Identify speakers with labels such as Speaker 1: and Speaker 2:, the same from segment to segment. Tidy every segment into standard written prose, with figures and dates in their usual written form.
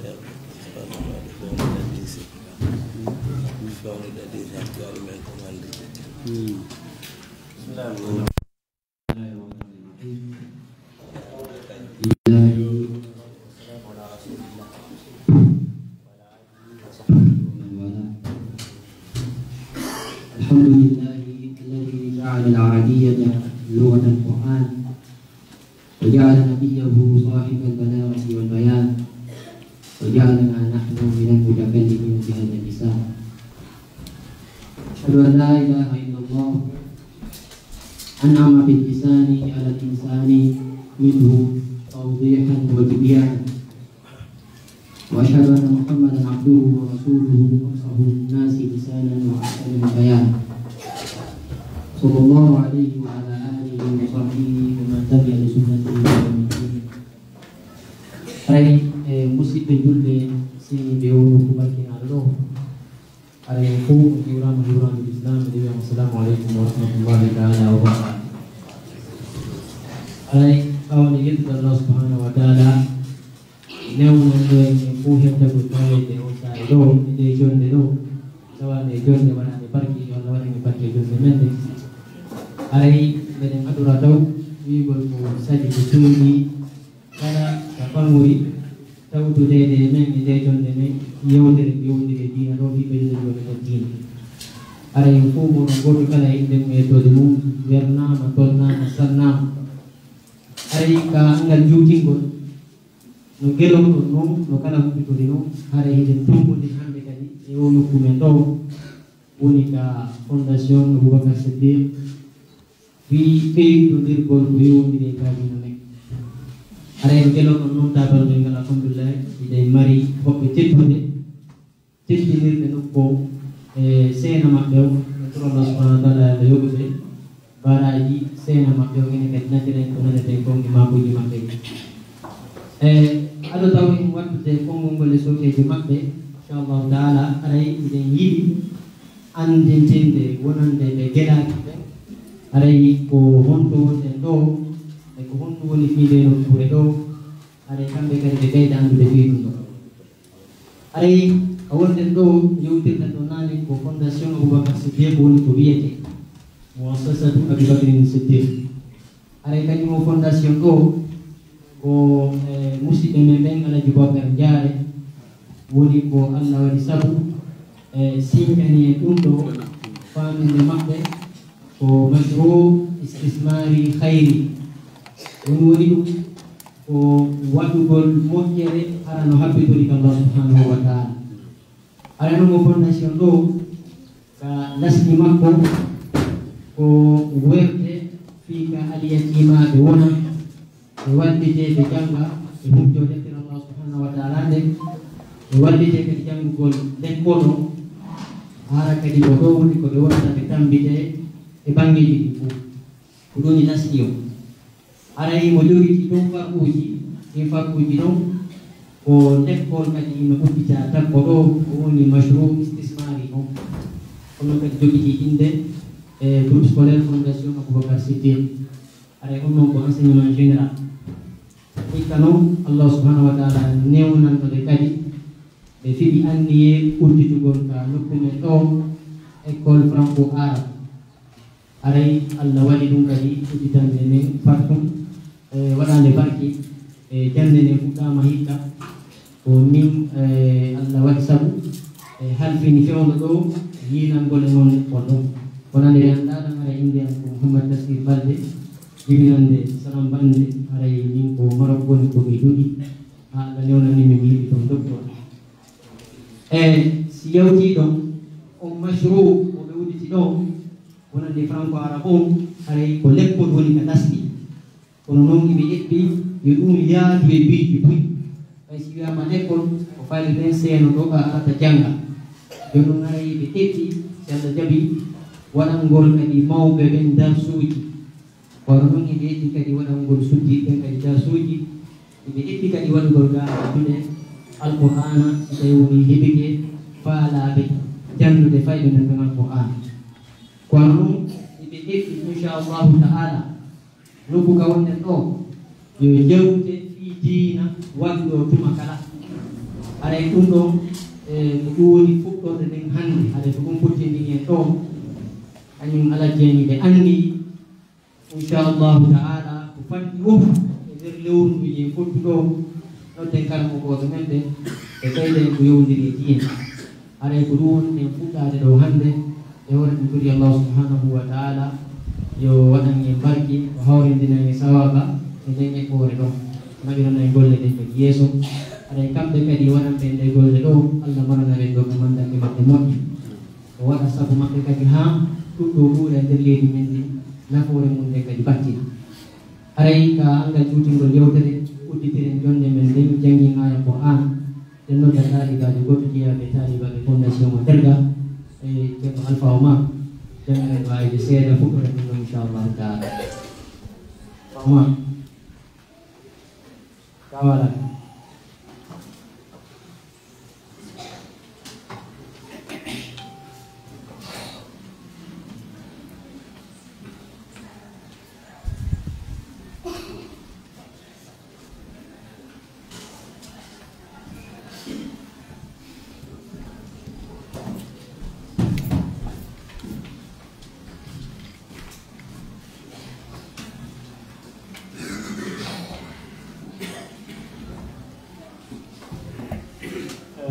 Speaker 1: الحمد لله الذي جعل العربية لغة القرآن وجعل نبيه صاحب البلاغة والبيان وجعلنا نحن من المتكلمين بهذا اللسان. أشهد أن لا إله إلا الله أنعم باللسان على الإنسان منه توضيحا وتبيانا، وأشهد أن محمدا عبده ورسوله أفصح الناس لسانا وأحسن بيانا، صلى الله عليه وعلى آله وصحبه ومن تبع لسنته يوم الدين. Musidɓe julɓe sini ɓe woni kuɓakinaɗo ɗo aɗa en fof o jurama jurama l'islam ɓe wiyama assalamu aleykum wa rahmatullahi taala wa barakatu. aɗay ɓawde yettude Allah subhanahu wa taala newnon ɗo en fof hettago tawede on saare ɗo nde jonde ɗo tawade jonde waɗade barke Allah waɗane barke jonde men de. aray mbeɗen aɗora taw wigol ko sadi ko tuuɗi kala ka ɓamori tawdudede men e nde jonde men yewtere yewndire diina ɗo fi ɓeydojoɓe ɗen diina. ara en fof mono goto kala yimɓe mettode mum wernama tolnama sannama. aray ka angal juutingol no gelon ɗon noon no kala huɓɓitode noon hara hiɗen tumbude hande kadi e o nokku men ɗo woni ka fondation Aboubacar Siddiq fi ɓeydodirgol ko yewndire ka diina men. ara en gelon ɗon noon tabalde ngal alhamdulillah iɗen mari hoɓɓe teddude teddinirɓe nokko e seena maɓɓe o e toro Allah subhanahu wa taala no yoɓuɓe baraji seena maɓɓe o ene kadi natiren ko naneten konge mabuji maɓɓe. aɗo taw en wattude konngol ngol e sokeji maɓɓe inchallahu taala. aray iɗen yiɗi andintinde wonande ɓe geɗaki ɓe aray ko honto wonɗen ɗo e ko honɗum woni fiide nokkure ɗo. aray kamɓe kadi ɓe ɓeyda andude fiiɗum ɗo. aray a wonɗen ɗo yewtirɗen ɗo nane ko fondation Aboubacar Siddiq woni ko wiyete muassasatu Aboubacrin Siddiq. aray kañum o fondation ɗo ko musidɓe men ɓen Alaji Bocar Diare woni ko Allah waɗi sabu siñani e ɗum ɗo faminde maɓɓe ko mashrou istismari hayri woni ɗum ko waɗugol moƴƴere hara no habbitori ka Allah subhanahu wa taala. ara noon mo fondation ɗo ka lasni makko ko werde fii ka aliyatimaɓe wona e wallite ɓe janga e hujjo deftere Allah subhanahu wa taala nde e wallite kadi janngugol lekkoɗo hara kadi ko ɗo woni ko ɓe wonata ɓe tambite e bangeji ɗi fof ko ɗoni lasni o. aray mo jogiti ɗon farkuji ɗin farkuji ɗon ko lekkol kadi no uddita takko ɗo ko woni mashrou istismari on kono kadi jogiti inde e groupe scolaire fondation Aboubacar Siddiq. aray on noon ko enseignement général. hikka noon Allah subhanahu wa taala newnantoɓe kadi ɓe fiɗi anniye udditugol ka nokku men ɗo école franco arabe. aray Allah waɗi ɗum kadi udditande men fattum waɗande barki e jande nde fuɗɗama hikka ko min Allah waɗi sabu halfini fewno ɗo yinangol e noon lekkol ɗon kono nde andaɗan ara inde am ko Mouhammad Tasir Balde jibinande salam bande. aray min ko Marok woni ko mi duɗi ha Allah newnani min yiɗi toon doctor. si yewti ɗon on mashrou oɓe udditi ɗo wonande franco arabe on aray ko lekkol woni ka ɗasɗi kono noon iɓe ƴeɓɓi yo ɗum yaadu e biiji buy. ay si wiyama lekkol ko faali ren seeno ɗo ka arata janga joni noon aray ɓe ƴeɓɓi si Allah jaaɓi waɗangol kadi mawɓe ɓen darsuji kono ɗum eɓe ƴetti kadi waɗangol suddiɓe kadi darsuji eɓe ƴetti kadi waɗugol gaɗuɗe alqur'ana so tawi woni heɓike faalaɓe jandude fayɓe men ɓen alqur'ana. kono noon eɓe ƴetti inchallahu taala nokku ka wonɗen ɗo yo jewte fi diina waɗɗo tuma kala. aray ɗum ɗon ko ƴuwoni fuɗɗorde nden hannde aɗa to ɗum puttindini en ɗo kañum ala jeeni ɓe anndi inchallahu taala ko fanɗi fof e nder lewru ndu je fottuɗo nodden karmogoɓe men ɓe ɓe ɓeyden ko yowndiri e diine aray ko ɗum woni en fuɗɗade ɗo hannde e wona ɗum ɓuri allahu subhanahu wa taala yo waɗan en barki ko hawrindinan e sawaba e nden eɓɓore ɗon naɓirana e golle ɗen kadi yeeso aɗay kamɓe kadi waɗanɓe nde golle ɗo allah marana ɓen ɗo ko mandanɓe maɓɓe moƴƴi o waɗa sabu maɓɓe kadi ha ɗuɗɗo ɓuuɗa e nder leydi men ndi nafoore mum nde kadi battina aray ka angal juutingol yewtere udditiren jonde men nden janggin aya Qur'an nden nodda taalibaji goɗɗo jeeyaɓe taalibaɓe fondation o terga e ceerno Alpha Omar jangiren wawide seeɗa fuɗɗore ɗum ɗo inchallahu taala Omar kawala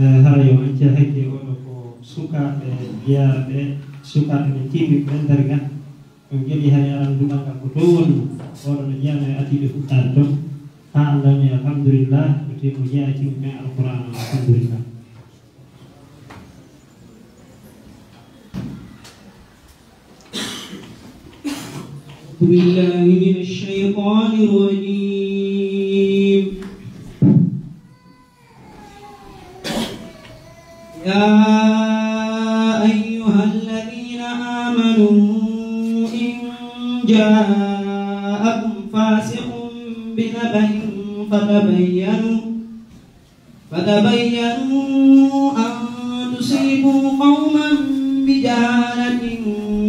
Speaker 2: hara yo acca hakke oɗo ko sukaɓe jeyaɓe sukaɓe men timmiɓe ɓen darga ɗum jeeɗi hay aran duɗal ngal ko to woni oɗo no jeyano e atiɓe fuɗɗade toon ha andami alhamdulillah no timo jeeya timmi ɓen alquran alhamdulillah
Speaker 3: بالله من الشيطان الرجيم يا أيها الذين آمنوا إن جاءكم فاسق بنبأ فتبينوا أن تصيبوا قوما بجهالة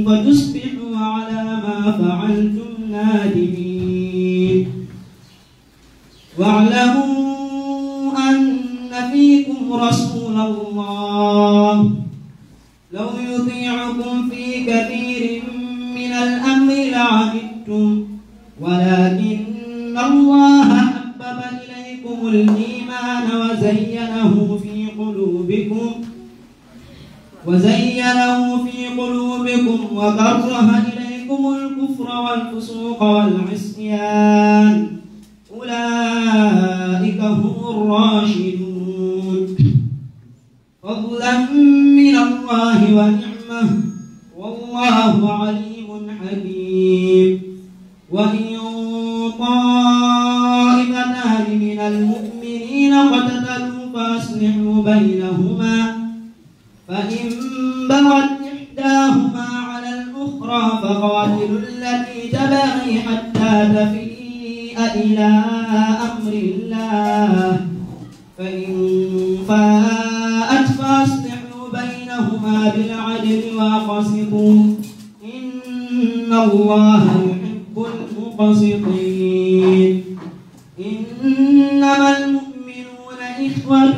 Speaker 3: فتصبحوا على ما فعلتم نادمين واعلموا أن فيكم رسول الله لو يطيعكم في كثير من الأمر لعنتم ولكن الله حبب إليكم الإيمان وزينه في قلوبكم وكره إليكم الكفر والفسوق والعصيان أولئك هم الراشدون فضلا من الله ونعمة والله عليم حكيم وإن طائفتان من المؤمنين اقتتلوا فأصلحوا بينهما فإن بغت إحداهما على الأخرى فقاتلوا التي تبغي حتى تفيء إلى أمر الله فإن فاءت فأصلحوا بينهما بالعدل وأقسطوا إن الله يحب المقسطين إنما المؤمنون إخوة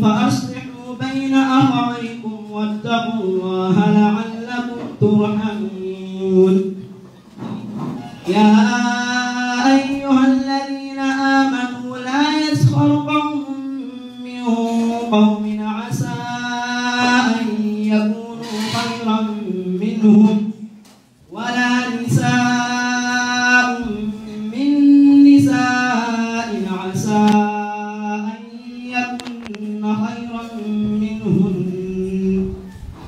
Speaker 3: فأصلحوا بين أخويكم واتقوا الله لعلكم ترحمون يا أيها الذين آمنوا لا يسخر قوم من قوم عسى أن يكونوا خيرا منهم ولا نساء من نساء عسى أن يكن خيرا منهن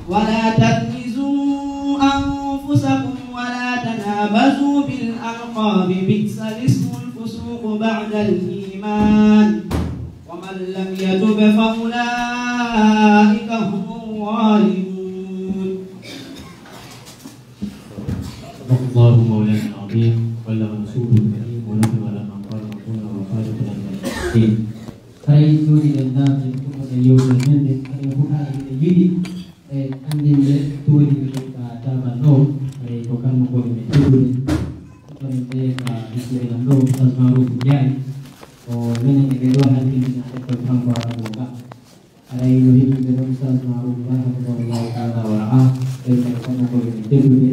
Speaker 3: ولا تكنزوا أنفسكم ولا تنابزوا بالألقاب بئس الاسم الفسوق بعد الإيمان ومن لم يتب فأولئك هم الظالمون.
Speaker 1: الله مولانا العظيم بلغ رسوله الكريم ونفع على ما قال ربنا وخالق المسلمين. Kay joni den daabe ko den yowde mende kay ko haali de yidi e andinde toodi be ka taba no e ko kan ko be toodi ko be ka bisire no tasmaru jaay o menen e do halti na ko kan ko aray no himɓe ɓe ɗon salmaruba hafidahullahu taala wa raa ɓeyɗen kono koɓe tedduɓe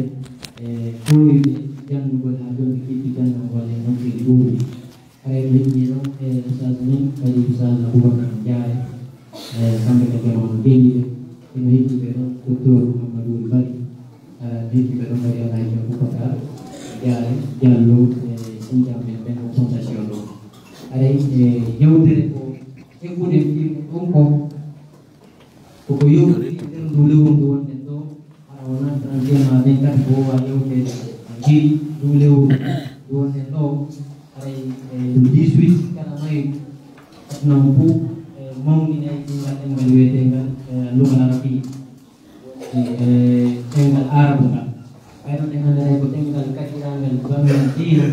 Speaker 1: e ɓoyɓe janndugol ha joni kiɗɗi jannagol e nonkiri ɗuuɗi aray no himɓi noon e ustad men kadi ustad Aboubacar Diaré kamɓe kadi ono delliɓe eno himɓiɓe ɗon docteur Mouhamadou Bari himɓiɓe ɗon kadi alaji Aboubacar Diaré Diallo e sinjam men ɓen o fondation ɗo aray yewtere ko eggude ɗum ko koko yowti nder ndu lewru ndu wonɗen ɗo ara wona 31 24 ko wa yewtede jiiɗi ndu lewru ndu wonɗen ɗo aray ndu 18 kala mayu aduna mo fof mawninay ɗingal ɗemgal wiyetengal lugal arabi ɗemgal arabu ngal ɓayno ɗen andanay ko ɗemgal kadirangal bamgal diina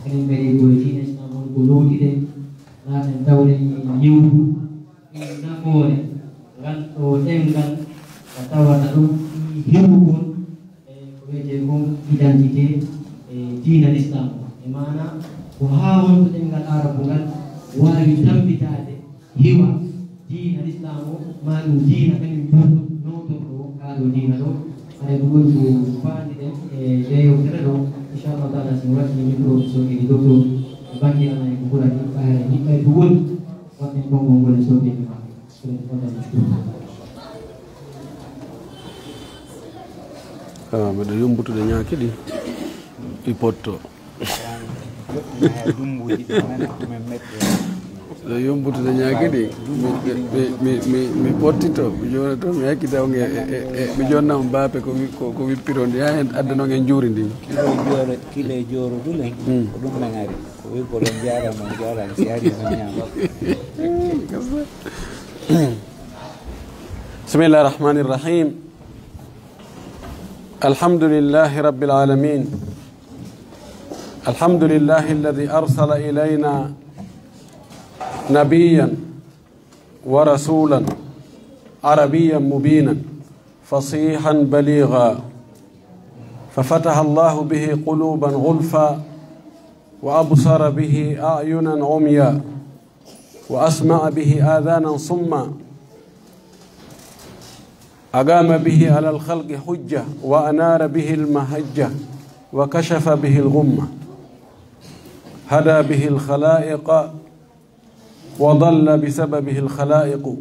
Speaker 1: enen kadi koye diina islam woni ko lowɗiɗen laten tawɗen yewdu nafoore ngal ɗo ɗemgal ko tawata ɗum hewugol ko wiyete ko identité diina l'islam e mana ko ha wonto ɗemgal arabu ngal wawi tambitade hiwa diina l'islam o ma ɗum diina kañum jurɗo notorɗo kaɗo diina ɗo aɗa ɗum woni ko fandiɗen e ɗe yewtere ɗo inchallah taala sin waɗini micro sokedi docteur e bankirana e ko ɓurani ɓayre hiɓɓay to woni waɗen gongo ngol e sokedi ma
Speaker 4: mbeɗa yombutude ñaakiɗi ɗi potto ɗo yombutude ñaakiɗi mi pottito mi joni toon mi hakkitaw mi jonnama baape ko wippirondi ha en addanoge juuri ndi
Speaker 5: kilo jooro dulen ko ɗum nangari ko wi ko ɗon jarama jarani si ari no ñaama
Speaker 4: بسم الله الرحمن الرحيم الحمد لله رب العالمين الحمد لله الذي أرسل إلينا نبيا ورسولا عربيا مبينا فصيحا بليغا ففتح الله به قلوبا غلفا وأبصر به أعينا عميا وأسمع به آذانا صما أقام به على الخلق حجة وأنار به المهجة وكشف به الغمة هدى به الخلائق وضل بسببه الخلائق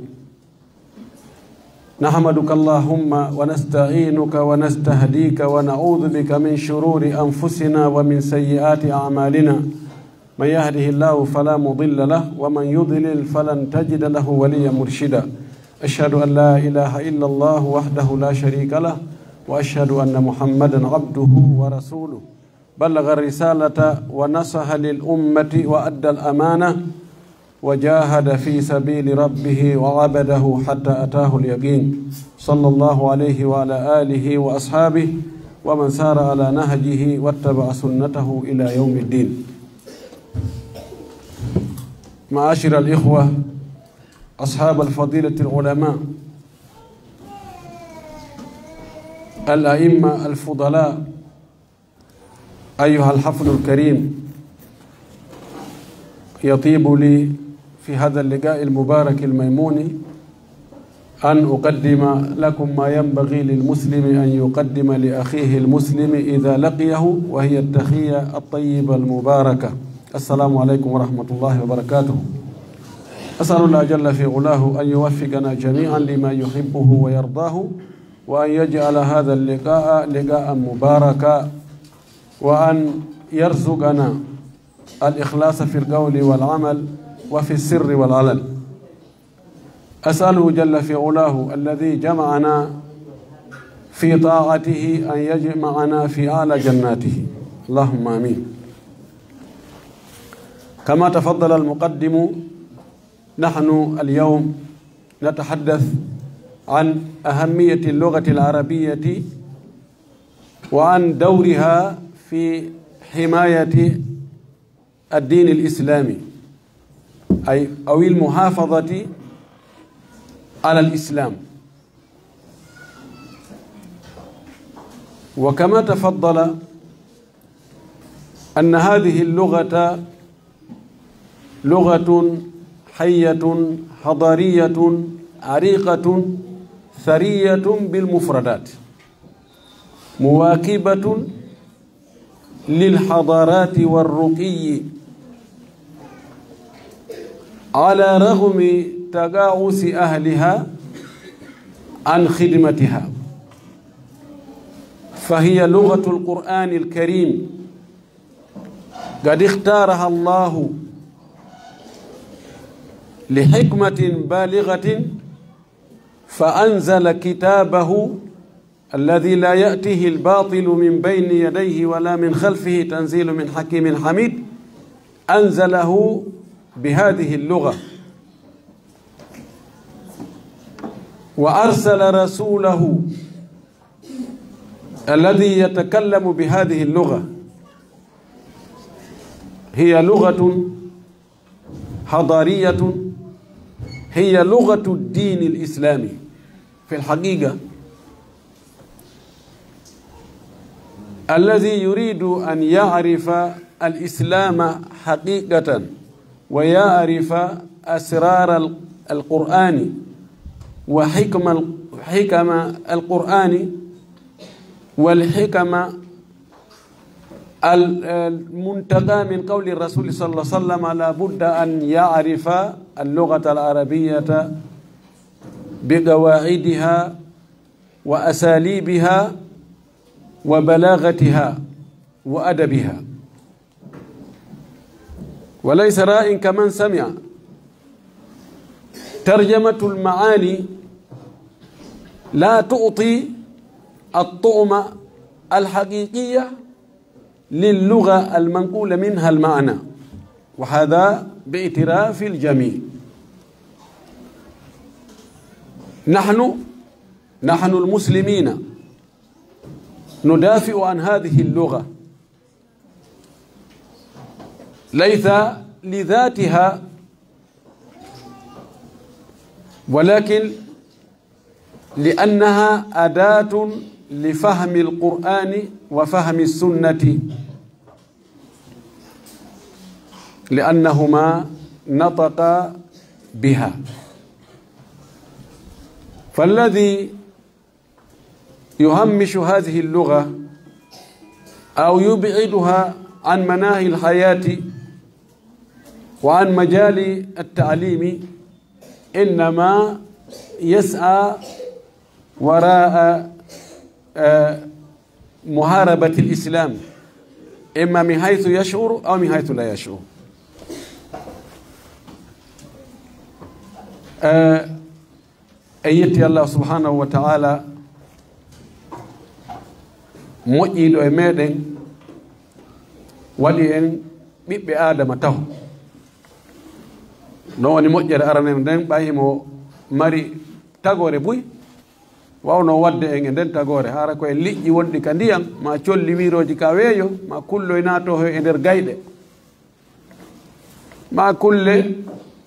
Speaker 4: نحمدك اللهم ونستعينك ونستهديك ونعوذ بك من شرور أنفسنا ومن سيئات أعمالنا من يهده الله فلا مضل له ومن يضلل فلن تجد له وليا مرشدا أشهد أن لا إله إلا الله وحده لا شريك له وأشهد أن محمدا عبده ورسوله بلغ الرسالة ونصح للأمة وأدى الأمانة وجاهد في سبيل ربه وعبده حتى أتاه اليقين صلى الله عليه وعلى آله وأصحابه ومن سار على نهجه واتبع سنته إلى يوم الدين. معاشر الإخوة أصحاب الفضيلة العلماء الأئمة الفضلاء أيها الحفل الكريم يطيب لي في هذا اللقاء المبارك الميمون أن أقدم لكم ما ينبغي للمسلم أن يقدم لأخيه المسلم إذا لقيه وهي التحية الطيبة المباركة السلام عليكم ورحمة الله وبركاته. أسأل الله جل في علاه أن يوفقنا جميعا لما يحبه ويرضاه وأن يجعل هذا اللقاء لقاء مباركا وأن يرزقنا الإخلاص في القول والعمل وفي السر والعلن. أسأله جل في علاه الذي جمعنا في طاعته أن يجمعنا في أعلى جناته اللهم آمين. كما تفضل المقدم نحن اليوم نتحدث عن أهمية اللغة العربية وعن دورها في حماية الدين الإسلامي أو المحافظة على الإسلام. وكما تفضل أن هذه اللغة لغة حية حضارية عريقة ثرية بالمفردات مواكبة للحضارات والرقي على رغم تقاعس أهلها عن خدمتها، فهي لغة القرآن الكريم قد اختارها الله لحكمة بالغة، فأنزل كتابه الذي لا يأتيه الباطل من بين يديه ولا من خلفه تنزيل من حكيم حميد، أنزله بهذه اللغة، وأرسل رسوله الذي يتكلم بهذه اللغة. هي لغة حضارية، هي لغة الدين الإسلامي في الحقيقة. الذي يريد أن يعرف الإسلام حقيقة ويعرف أسرار القرآن وحكم القرآن والحكم المنتقى من قول الرسول صلى الله عليه وسلم، لا بد أن يعرف اللغة العربية بقواعدها وأساليبها وبلاغتها وأدبها، وليس راء كمن سمع. ترجمة المعاني لا تعطي الطعم الحقيقية للغة المنقول منها المعنى، وهذا باعتراف الجميع. نحن المسلمين ندافع عن هذه اللغة، ليس لذاتها ولكن لأنها أداة لفهم القرآن وفهم السنة، لأنهما نطق بها. فالذي يهمش هذه اللغة أو يبعدها عن مناهي الحياة وعن مجال التعليم إنما يسعى وراء محاربة الإسلام، إما من حيث يشعر أو من حيث لا يشعر. أيتي الله سبحانه وتعالى moƴƴiiɗo e meɗen waɗi en ɓiɓɓe adama taw. Non woni moƴƴere arane nden ɓayimo mari tagore buy wawno wadde en e nden tagore hara koye liƴƴi wonɗi ka ndiyam ma colli wiroji ka weeyo ma kulloy naato e nder gayɗe ma kulle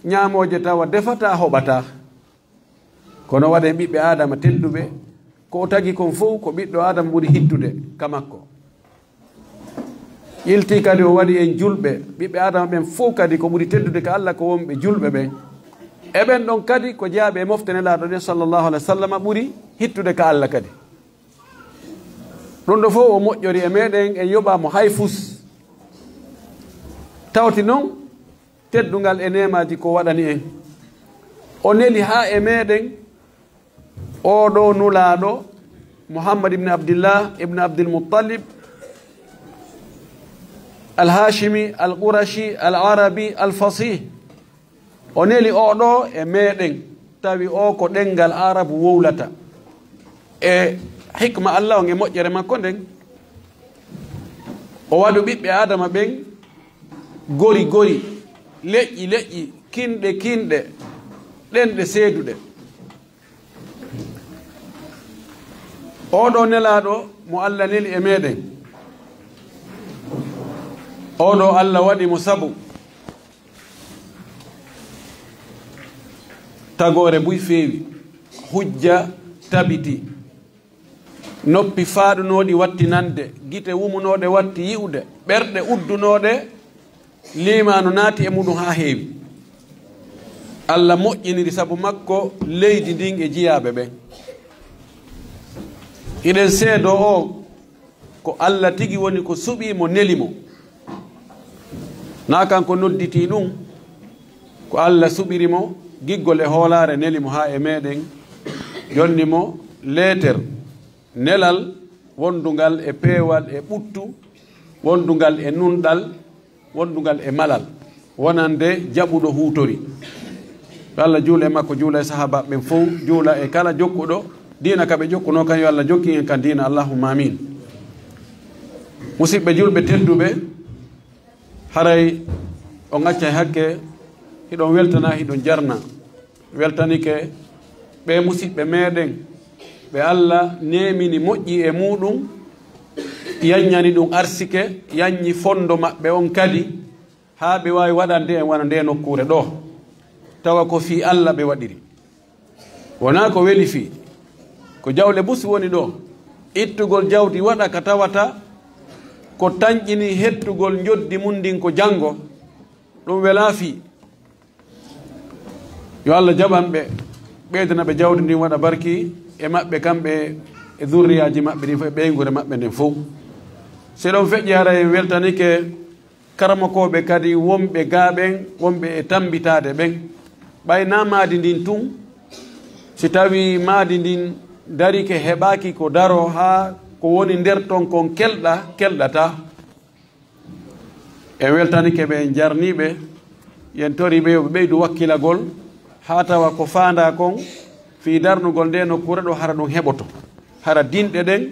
Speaker 4: ñaamoje tawa defata hoɓata, kono waɗe ɓiɓɓe adama tedduɓe ko tagi kon fof ko ɓiɗɗo adama ɓuri hittude ka makko. yilti kadi o waɗi en julɓe, ɓiɓɓe adama ɓen fof kadi ko ɓuri teddude ka Allah ko wonɓe julɓe ɓen, eɓen ɗon kadi ko jaaɓe e mofte nelaɗo ɗen sallllahu alayhi wa sallam ɓuri hittude ka Allah kadi. ɗum ɗo fof o moƴƴori e meɗen en yoɓamo hay fus, tawti noon teddungal e nemaji ko waɗani en. O neli ha e meɗen oɗo nulaɗo Muhammad ibn Abdillah ibn Abdul Muttalib al-Hashimi al-Qurashi al-Arabi al-Fasih, o neli oɗo e meɗen tawi o ko ɗengal arabu wowlata e hikma Allah on e moƴƴere makko nden o waɗu ɓiɓɓe adama ɓen gori gori, leƴƴi leƴƴi, kinɗe kinɗe, ɗenɗe seeduɗe. oɗo nelaɗo mo Allah neli e meɗen, oɗo Allah waɗi mo sabu tagore buy feewi, hujja tabiti, noppi faaɗunoɗi watti nande, gite wumunoɗe watti yi'ude, ɓerɗe uddunoɗe limanu naati e muɗum ha heewi. Allah moƴƴiniri sabu makko leydi ndin e jiyaɓe ɓen iɗen seedo o ko Allah tigi woni ko suɓimo nelimo na kanko nodditi ɗum ko Allah suɓirimo giggol e hoolare nelimo ha e meɗen jonnimo leeter nelal wondungal e peewal e ɓuttu wondungal e nunɗal wondungal e malal wonande jaɓuɗo huutori Allah juula e makko juula e sahaba ɓen fof juula e kala jokkuɗo dina kaɓe jokkuno kan yo Allah jokki en kan dina allahumma amin musidɓe julɓe tedduɓe haray o ŋacca e hakke hiɗon weltana hiɗon jarna weltanike ɓe musidɓe meɗen ɓe Allah nemini moƴƴi e muɗum yaññani ɗum arsike yaññi fondo maɓɓe on kadi ha ɓe wawi waɗande en wona nde nokkure ɗo tawa ko fi Allah ɓe waɗiri wona ko weli fi ko jawle busi woni ɗo ittugol jawdi waɗa ka tawata ko tañƴini hettugol joddi mum ndin ko janngo ɗum wela fi yo Allah jaɓanɓe ɓeydana ɓe jawdi ndin waɗa barki e maɓɓe kamɓe e zurriyaji maɓɓe ɗin fof e ɓeygure maɓɓe nden fof se ɗon feƴƴi hara en weltanike karmakoɓe kadi wonɓe gaaɓen wonɓe e tambitade ɓen ɓayna maadi ndin tun si tawi maadi ndin darike heɓaki ko daro ha ko woni nder ton kon kelɗata e weltanike ɓe en jarniɓe yen toriɓe yoɓe ɓeydu wakkilagol ha tawa ko fanda kon fi darnugol nde nokkure ɗo hara ɗum heɓoto hara dinɗe ɗen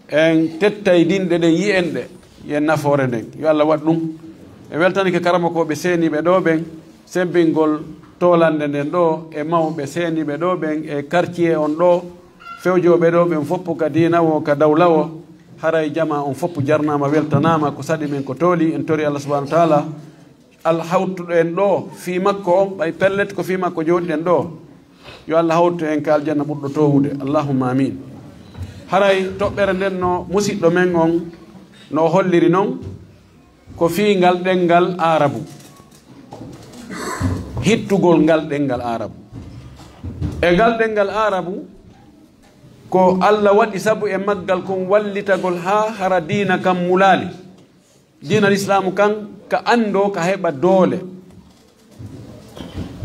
Speaker 4: en tettay dinɗe ɗen yi'enɗe yen nafoore nden yo Allah waɗ ɗum e weltanike karamakoɓe seeniɓe ɗo ɓen sembingol tolande nden ɗo e mawɓe seeniɓe ɗo ɓen e quartier on ɗo fewjoɓe ɗo ɓen foppu ka dinawo ka dawlawo haray jama on foppu jarnama weltanama ko saɗi men ko tooli en tori Allah subahanahu wa taala alhawtuɗo en ɗo fi makko on ɓay pellet ko fi makko jooɗiɗen ɗo yo Allah hawtu en ka aljanna ɓurɗo towude allahumma amin haray toɓɓere nden no musidɗo men on no holliri noon ko fi ngal ɗengal arabu hittugol ngal ɗengal arabu e ngal ɗengal arabu ko Allah waɗi sabu e maggal kon wallitagol ha hara diina kam mulali diina l'islamu kan ka ando ka heɓa doole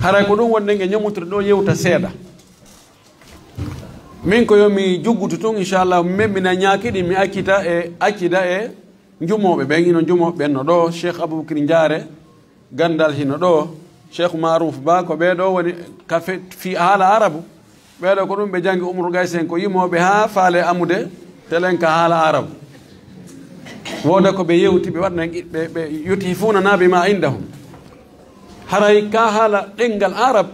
Speaker 4: haray ko ɗum wonde e ñamutude ɗo yewta seeɗa min ko yomi juggutu tun inchallah meɓɓina ñakiɗi mi accida e jumoɓe ɓen ino jumoɓe ɓen no ɗo cheikh aboubacry diare gandal hino ɗo cheikh marouf ba ko ɓeɗo woni kafe fi haala arabu ɓeɗo ko ɗum ɓe jangi umru gaysen ko yimoɓe ha faale amude telen ka haala arabu woda ko ɓe yewti ɓe waɗna ɓe yuthifuna nabi ma indahum haray ka haala ɗengal arab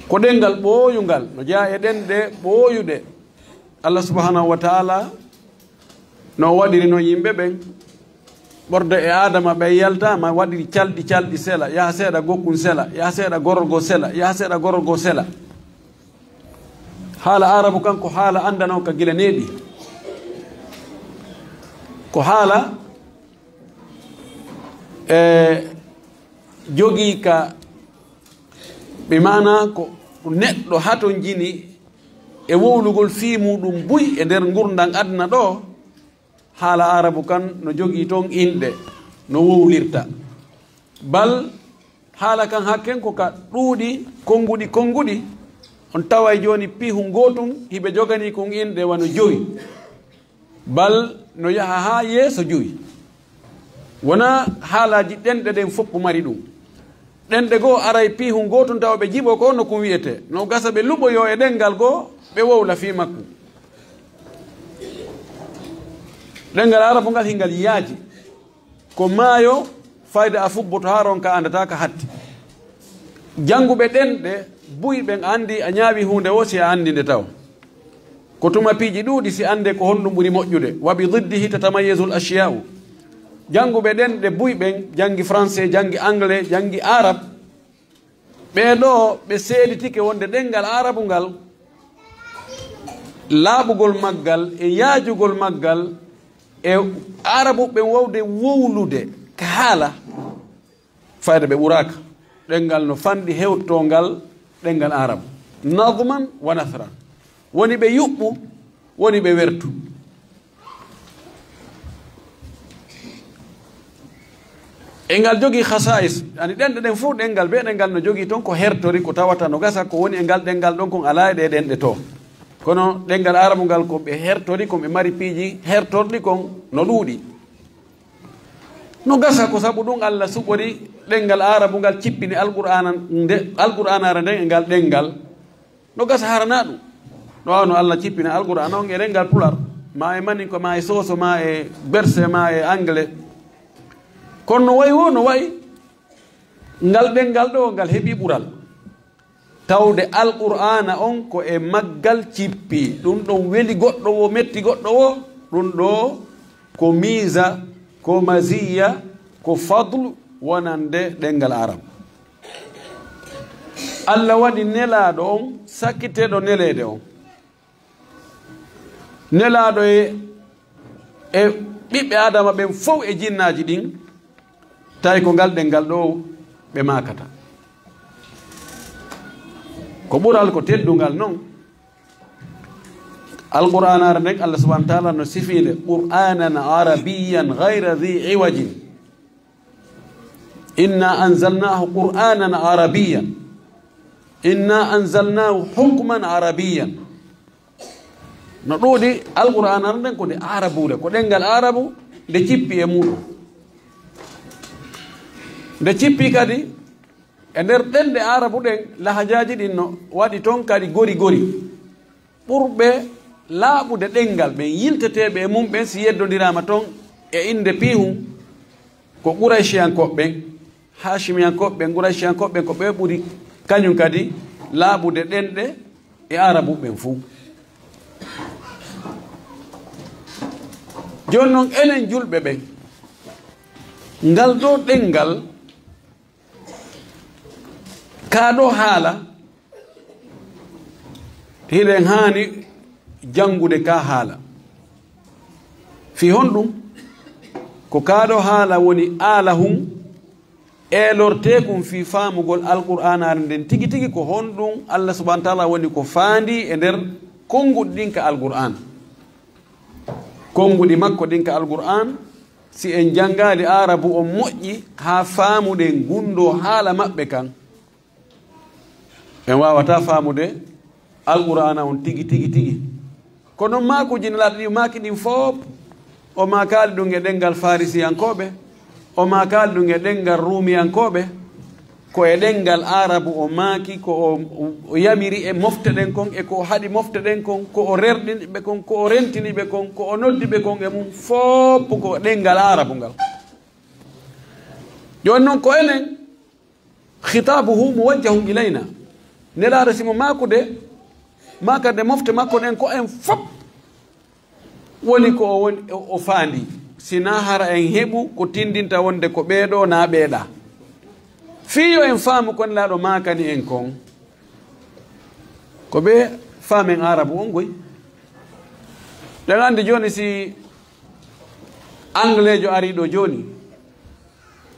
Speaker 4: ko ɗengal ɓooyungal no jeeya e ɗenɗe ɓooyuɗe Allah subhanahu wa taala no waɗiri no yimɓe ɓen ɓorde e adama ɓe yaltama waɗiri calɗi sela yaha seeɗa gokkun sela yaha seeɗa gorgo sela yaha seeɗa gorgo sela haala arabu kanko haala andano ka gila neeɗi ko haala jogii ka ɓe mana ko neɗɗo haton jini e wowlugol fii muɗum buy e nder gurdan aduna ɗo haala arabu kan no jogii toon inɗe no wowlirta bal haala kan hakken ko ka ɗuuɗi konguɗi on tawa joni pihu gotum hiɓe jogani kon inɗe wano joyi bal no yaha ha yeeso joyi wona haalaji ɗenɗe ɗen foppu mari ɗum ɗenɗe goo aray pihu gotum tawa ɓe jiɓo ko no kum wiyete no gasa ɓe luɓoyo e ɗengal goo ɓe wowla fi makko ɗengal arabu ngal hingal yaaji ko maayo fayda a fubboto ha ron ka andata ka hatti jannguɓe ɗenɗe buyɓen andi a ñaawi hunde o si a andi nde taw ko tuma piiji ɗuuɗi si ande ko honɗum ɓuri moƴƴude wa bi diddihi tatamayazu l asiya'u jannguɓe ɗenɗe buyɓen janngi français janngi anglais janngi arabe ɓeɗo ɓe seeditike wonde ɗengal arabu ngal laaɓugol maggal e yaajugol maggal e arabu ɓen wawde wowlude ka haala fayda ɓe ɓuraka ɗengal no fanɗi hewtongal ɗengal arabu nadman wa nathran woni ɓe yuɓɓu woni ɓe wertu engal jogii khasa'is ani ɗenɗe ɗen fof ɗengal be ɗengal no jogii toon ko hertori ko tawata no gasa ko woni e ngal ɗengal ɗon kon alaa e ɗe ɗenɗe to kono ɗengal arabu ngal ko ɓe hertori kon ɓe mari piiji hertorɗi kon no ɗuuɗi no gasa ko sabu ɗum Allah suɓori ɗengal arabu ngal cippini alqur'anare nden e ngal ɗengal no gasa harana ɗum no wawno Allah cippini alqur'an on e ɗengal pular ma e mani ko ma e soso ma e berse ma e anglais kono no wayi wo no wayi ngal ɗengal ɗo ngal heɓi ɓural tawde alqur'ana on ko e maggal cippi ɗum ɗon weli goɗɗo wo metti goɗɗo wo ɗum ɗo ko misa ko masiya ko fadlu wonande ɗengal arab Allah waɗi nelaɗo on sakkiteɗo neleede on nelaɗo e ɓiɓɓe adama ɓen fof e jinnaji ɗin tawi ko ngal ɗengal ɗo ɓe makata ko ɓural ko teddungal noon alqur'anare nden Allah subahana wa taala no sifiide qur'anan arabiyan gayra dhi iwajin inna anzalnahu qur'anan arabiyan inna anzalnahu hukman arabiyan no ɗuuɗi alqur'anare nden ko nde arabude ko ɗengal arabu nde cippi e muɗum nde cippi kadi e nder ɗenɗe arabu ɗen lahajaji ɗin no waɗi toon kadi gori gori ɓurɓe laaɓude ɗengal ɓen yilteteɓe e mum ɓen si yeddodirama toon e inde pihum ko Qurayshiyankoɓe ɓen Hashimiyankoɓe ɓen Qurayshiyankoɓe ɓen ko ɓe ɓuri kañum kadi laaɓude ɗenɗe e arabu ɓen fuu joni noon enen julɓe ɓen ngal ɗo ɗengal kaɗo haala hiɗen haani jangude ka haala fi honɗum ko kaɗo haala woni aala hum eelortekum fi faamugol alqur'anare nden tigi tigi ko honɗum Allah subahana taala woni ko faandi e nder konnguɗi ɗin ka alqur'an konnguɗi makko ɗin ka alqur'an si en janngaali arabu on moƴƴi haa faamuɗen gundo haala maɓɓe kan en wawata faamude alqur'ana on tigi tigi tigi kono makuji nelaɗo ɗi maki ɗin fof o makali ɗum e ɗengal farisiyankoɓe o makali ɗum e ɗengal rumiyankoɓe ko e ɗengal arabu o maaki ko o yamiri e mofte ɗen kon e ko haɗi mofte ɗen kon ko o rerɗiniɓe kon ko o rentiniɓe kon ko o noddiɓe kon e mum fof ko ɗengal arabu ngal joni noon ko enen khitabuhu muwajjahum ilayna nelaɗo simo makude makade mofte makko ɗen ko en fof woni ko o woni o faandi sina hara en heɓu ko tindinta wonde ko ɓeeɗo na ɓeeɗa fiyo en faamu ko nelaɗo makani en kon ko ɓe faamen arabu on goy ɗen andi joni si anglais jo ari ɗo joni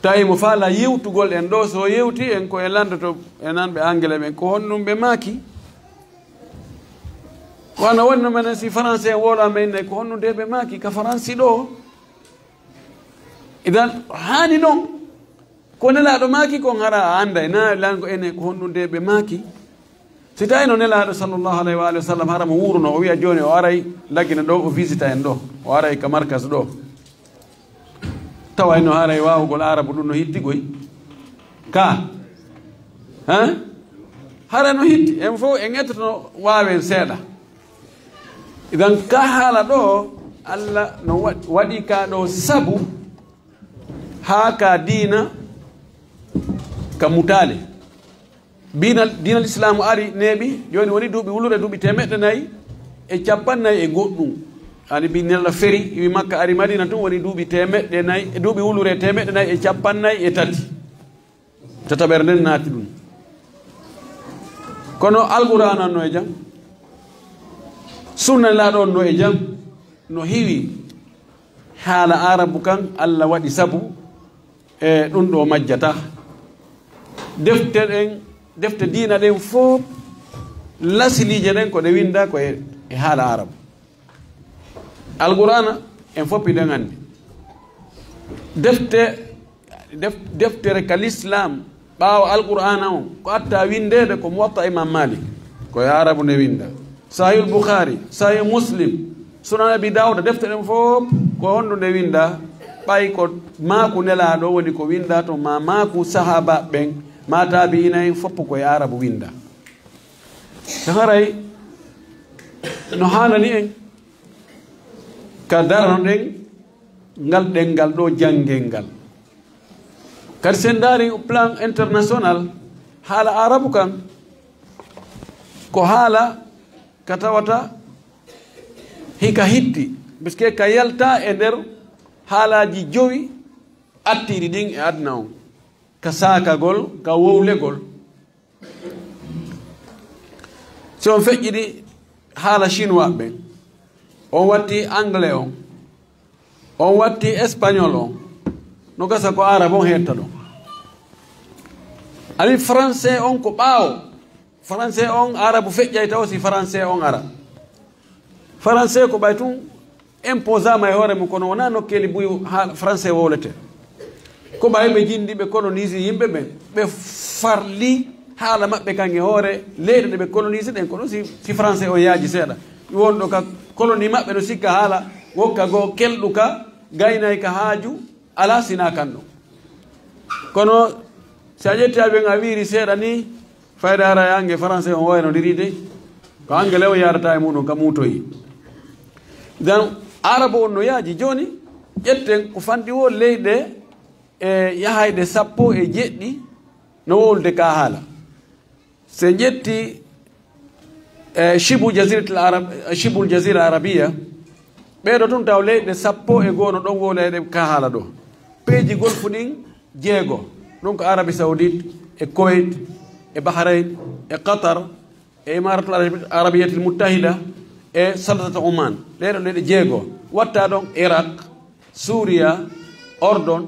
Speaker 4: tawi mo faala yewtugol en ɗo so yewti en ko en landoto e nanɓe anglais ɓen ko honɗum ɓe maaki kono wonno menen si français en wola men ko honɗum nde ɓe maaki ka français ɗo idan hani noon ko nelaɗo maaki kon hara a anda na lango ene ko honɗum nde ɓe maaki si tawi no nelaɗo sallllahu alayhi wa alihi wa sallam hara mo wuurno o wiya joni o aray laggina ɗo o visita en ɗo o aray ka markas ɗo tawa no haray wawugol arabu ɗum no hittigoy ka hara no hitti en fof en ettoto wawen seeɗa idan ka haala ɗo Allah no waɗi ka ɗo sabu haa ka diina ka mutale diinal islamu ari neeɓi joni woni duuɓi wulure duuɓi 400 e 50 e goɗɗum ani bi nelɗo feri wi makka ari madina tun woni duuɓi 400 duuɓi wulure 400 e 53 tataɓere nden naati ɗum kono alqur'ana no e jam sunna laaɗo on no e jam no hiwi haala arabu kan Allah waɗi sabu e ɗum ɗo majjata defte diina ɗen fof lasilije ɗen ko ɗe winda ko e haala arabu alqur'ana en foppi ɗen anndi deftere ka l'islam ɓaawo alqur'ana on ko atta windede ko muwatta imam malik koye arabu nde winda sahih bukhari sahih muslim sunan abi dawuda defte ɗen fof ko honɗu nde winda ɓay ko maaku nelaɗo woni ko winda to ma maaku sahaba ɓen ma taabi inayi foppo koye arabu winda so haray no hanani en ka darano ɗen ngal ɗengal ɗo janngel ngal kadi sen daari plan international haala arabu kan ko haala ka tawata hika hitti puisque ka yalta e nder haalaji jowi attiɗi ɗin e aduna on ka saakagol ka wowlegol so on feƴƴiɗi haala chinois ɓen on watti anglais on watti espagnol on no gasa ko arabe on hetta ɗon ani français on ko ɓaawo français on arabu feƴƴay taw si français on ara français ko ɓay tun imposama e hoore mum kono wona nokkeli buy ha français wowlete ko ɓay ɓe jindi ɓe colonise yimɓe ɓen ɓe farli haala maɓɓe kan e hoore leyɗe ɗe ɓe colonise ɗen ko ɗum si français o yaaji seeɗa wonɗo ka colonie maɓɓe no sikka haala wokka goo kelɗu ka gaynay ka haaju ala sina kan ɗum kono si a ƴetti aɓen a wiiri seeɗa ni fayde ara e ange français on woynodiride ko anglais o yadata e muɗum ka muutoyi dan arabe on no yaaji joni ƴetten ko fanɗi wo leyɗe e yahayde 17 no wowlude ka haala se ƴetti shibul jasira arabia ɓeɗo tun taw leyɗe 11 no ɗon wowlayde ka haala ɗo peeji golfu ɗin 6 ɗum ko arabie saoudite e Kuwait e Bahrain e Qatar e imaratul arabiyatil muttahida e saltata Oman ɗeɗo leyɗe 6 watta ɗon Iraq Suria Ordon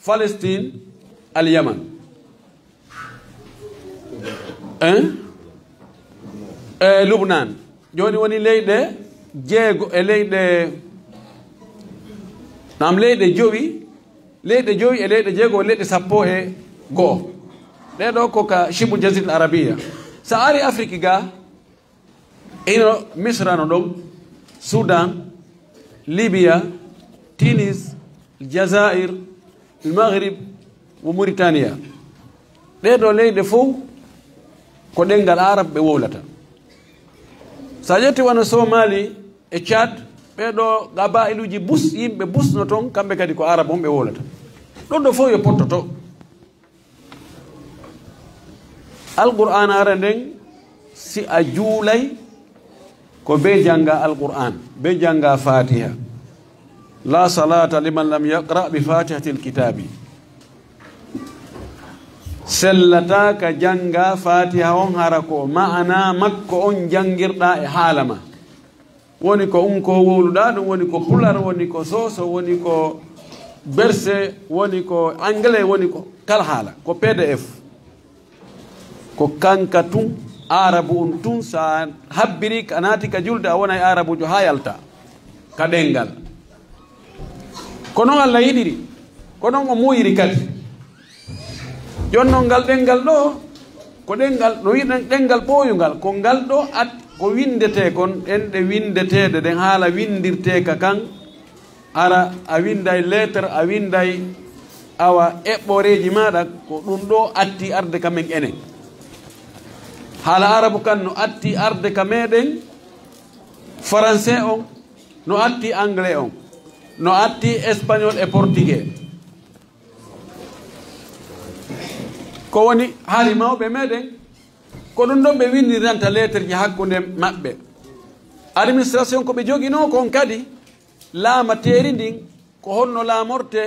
Speaker 4: Palestine al Yaman e Lubnan joni woni leyɗe 6 e leyɗe nam leyɗe 5 leyɗe 5 e leyɗe 6 leyɗe 11 ɗeɗo ko ka shibul jasiratul arabia sa ari afrique ga ino misra no ɗon Soudan Libya Tunis Jazair Maghrib wo Mauritania ɗeɗo leyɗe fof ko ɗengal arab ɓe wowlata sa ƴetti wona Somali e Tchad ɓeɗo gabailuji bus yimɓe busno toon kamɓe kadi ko arab on ɓe wowlata ɗon ɗo fof yo pottoto alqur'an ara nden si a juulay ko be janga alqur'an be janga fatiha la salata liman lam yaqra bi fatihati lkitabi sellata ka janga fatiha on hara ko ma'ana makko on jangirɗa e haala ma woni ko ko wowluɗa ɗum woni ko pular woni ko soso woni ko berse woni ko anglais woni ko kala haala ko pdf ko kanka tun arabu on tun sa habbiri ka naati ka julde a wona e arabujo ha yalta ka ɗengal ko noon Allah yiɗiri ko noon o muyiri kadi jonnon ngal ɗengal ɗo ko ɗengal no wiɗen ɗengal ɓooyungal ko ngal ɗo ko windete kon ɗenɗe windeteɗe ɗen haala windirte ka kan ara a winday lettre a winday awa eɓɓoreji maɗa ko ɗum ɗo atti arde ka men enen haala arabu kan no atti arde ka meɗen français on no atti anglais on no atti espagnol e portugais ko woni haali mawɓe meɗen ko ɗum ɗon ɓe windiranta lettre ji hakkude maɓɓe administration ko ɓe jogino kon kadi laama teeri ndin ko honno laamorte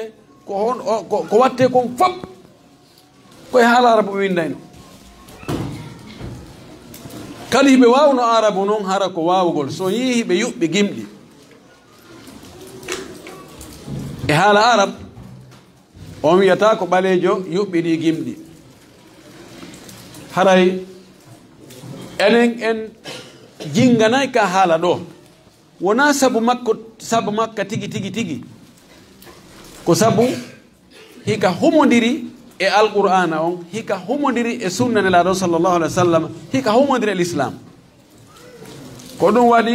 Speaker 4: ko watte kon fof koye haala arabu ɓe windayno kala hiɓe wawno arabu noon hara ko wawugol so yii hiɓe yuɓɓi gimɗi e haala arab on wiyata ko ɓaleejo yuɓɓiɗi gimɗi haray enen en jinganay ka haala ɗo wona sabu makka tigi ko sabu hika humodiri e alqur'ana on hika humodiri e sunna nelaɗo sallllahu alih wa sallam hika humodiri e l'islam ko ɗum waɗi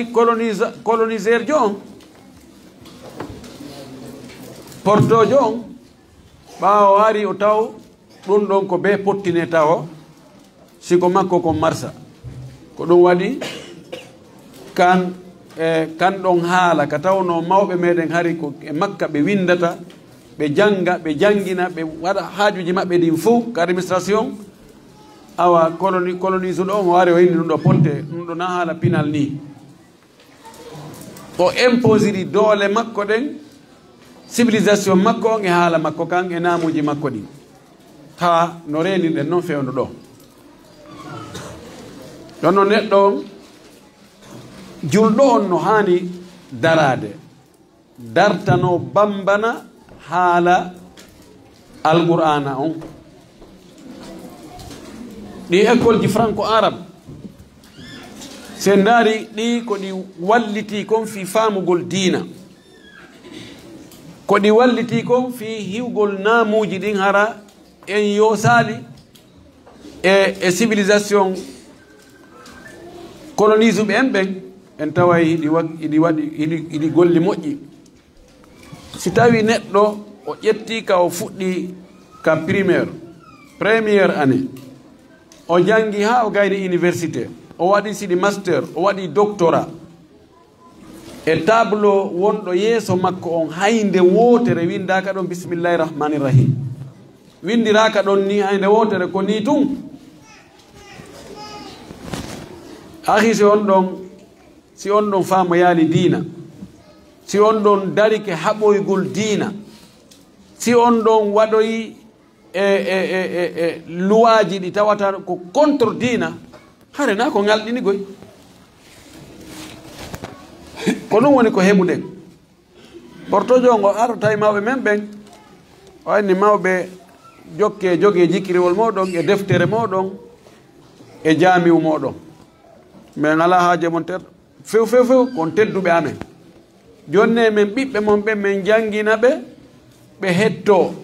Speaker 4: coloniseur jo on portojo on ɓawo wari o taw ɗum ɗon ko be pottine tawo siko makko kon marsa ko ɗum waɗi kan ɗon haala ka tawno mawɓe meɗen hari ko e makka ɓe windata ɓe janga ɓe jangina ɓe waɗa haajuji maɓɓe ɗin fou ko administration awa colonise ɗo on o wari o inni ɗum ɗo ponte ɗum ɗo na haala pinal ni o imposiri doole makko ɗen civilisation makko on e haala makko kan e namuji makko ɗin ha no renirɗen noon fewno ɗo ɗonno neɗɗo on julɗo on no hani darade dartano bambana haala alqur'ana on ɗi école ji franco arabe sen daari ɗi ko ɗi walliti kon fi famugol diina ko ɗi walliti kon fi hiwgol namuji ɗin hara en yosali e civilisation colonise ɓe en ɓen en taway iɗi golli moƴƴi si tawi neɗɗo o ƴetti ka o fuɗɗi ka premiére année o jangi ha o gayni université o waɗi siɗi master o waɗi doctorat e tableau wonɗo yeeso makko on haynde wotere windaka ɗon bisimillahi rahmani rahim windiraka ɗon ni haynde wotere ko ni tun ahi si on ɗon faamo yaali diina si on ɗon darike haɓoygol diina si on ɗon waɗoyi luwaji ɗi tawata ko contre diina hare na ko ngalɗini goy ko ɗum woni ko heɓuɗen portojo ngo arata e mawɓe men ɓen o anni mawɓe joge jikkiriwol moɗon e deftere moɗon e jamiu moɗon mais ngala haaje mon ter few kon tedduɓe amen jonne men ɓiɓɓe mon ɓe men jangina ɓe ɓe hetto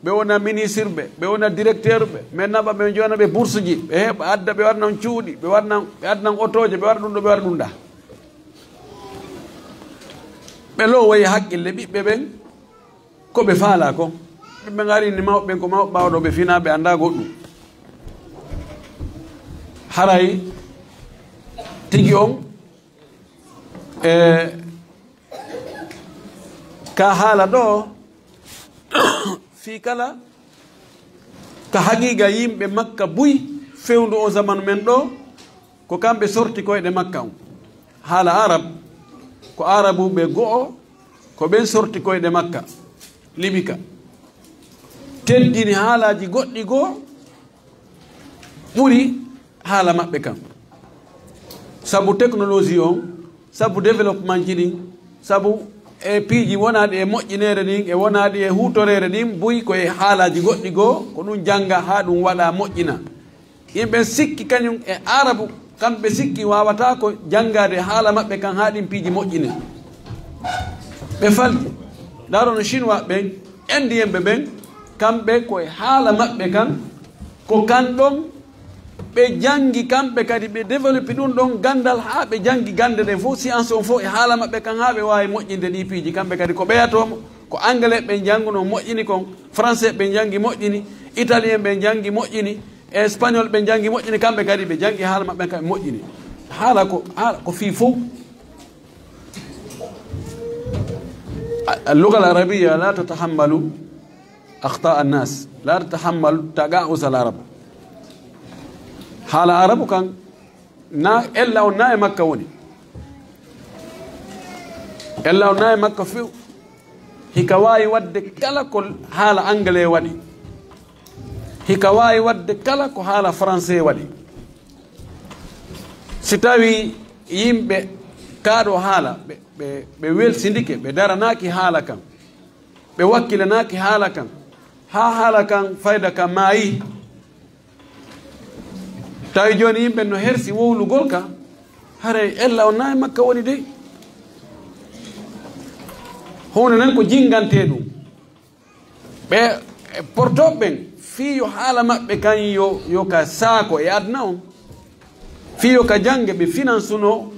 Speaker 4: ɓe wona ministre ɓe wona directeur ɓe men naɓa ɓe jona ɓe bourse ji ɓe heɓa adda ɓe waɗanan cuuɗi ɓe adnan otoje ɓe waɗa ɗum ɗo ɓe waɗa ɗum ɗa ɓe lowoyi haqqille ɓiɓɓe ɓen ko ɓe faala kon ɓiɓɓe garini mawɓe ɓen ko mawɓe ɓawɗo ɓe fina ɓe anda goɗɗum haray tigi on ka haala ɗo fi kala ka haqiqa yimɓe makka buy fewndu o zamanu men ɗo ko kamɓe sorti koyɗe makka on haala arab ko arabuɓe go'o ko ɓen sorti koyɗe makka libika teddini haalaji goɗɗi goo ɓuri haala maɓɓe kam sabu technologie on sabu développement ji ɗin sabu e piiji wonaɗi e moƴƴinere ɗin e wonaɗi e hutorere ɗin buy koye haalaji goɗɗi goo ko ɗum janga ha ɗum waɗa moƴƴina yimɓe sikki kañum e arabu kamɓe sikki wawata ko jangade haala maɓɓe kan ha ɗin piiji moƴƴine ɓe falti darono chinois ɓen indien ɓen kamɓe koye haala maɓɓe kan ko kan ɗon ɓe jangi kamɓe kadi ɓe développe ɗum ɗon gandal ha ɓe jangi gande ɗe fof science on fof e haala maɓɓe kan ha ɓe wawi moƴƴinde ɗi piiji kamɓe kadi ko ɓeyatomo ko anglais ɓe janguno moƴƴini kon français ɓe jangi moƴƴini italien ɓe jangi moƴƴini espagnol ɓe jangi moƴƴini kamɓe kadi ɓe jangi haala maɓɓe kan ɓe moƴƴini haala ko fi fof اللغة العربية لا تتحمل أخطاء الناس لا تتحمل تجاوز العرب حال عرب كان إلا وناي مكة وني إلا وناي مكة فيو هكواي ود كلا كل حال أنجلي ودي هكواي ود كلا كل حال فرنسي ودي ستاوي يم كارو حالا ɓe welsindike ɓe daranaki haala kan ɓe wakkilanaki haala kan ha haala kan fayda ka maayi tawi joni yimɓe no hersi wowlugol ka haray ella o nayi makka woni dey hunde nen ko jingante ɗum ɓe portoɓe ɓen fii yo haala maɓɓe kan yo ka saako e adna on fii yo ka jange ɓe finance uno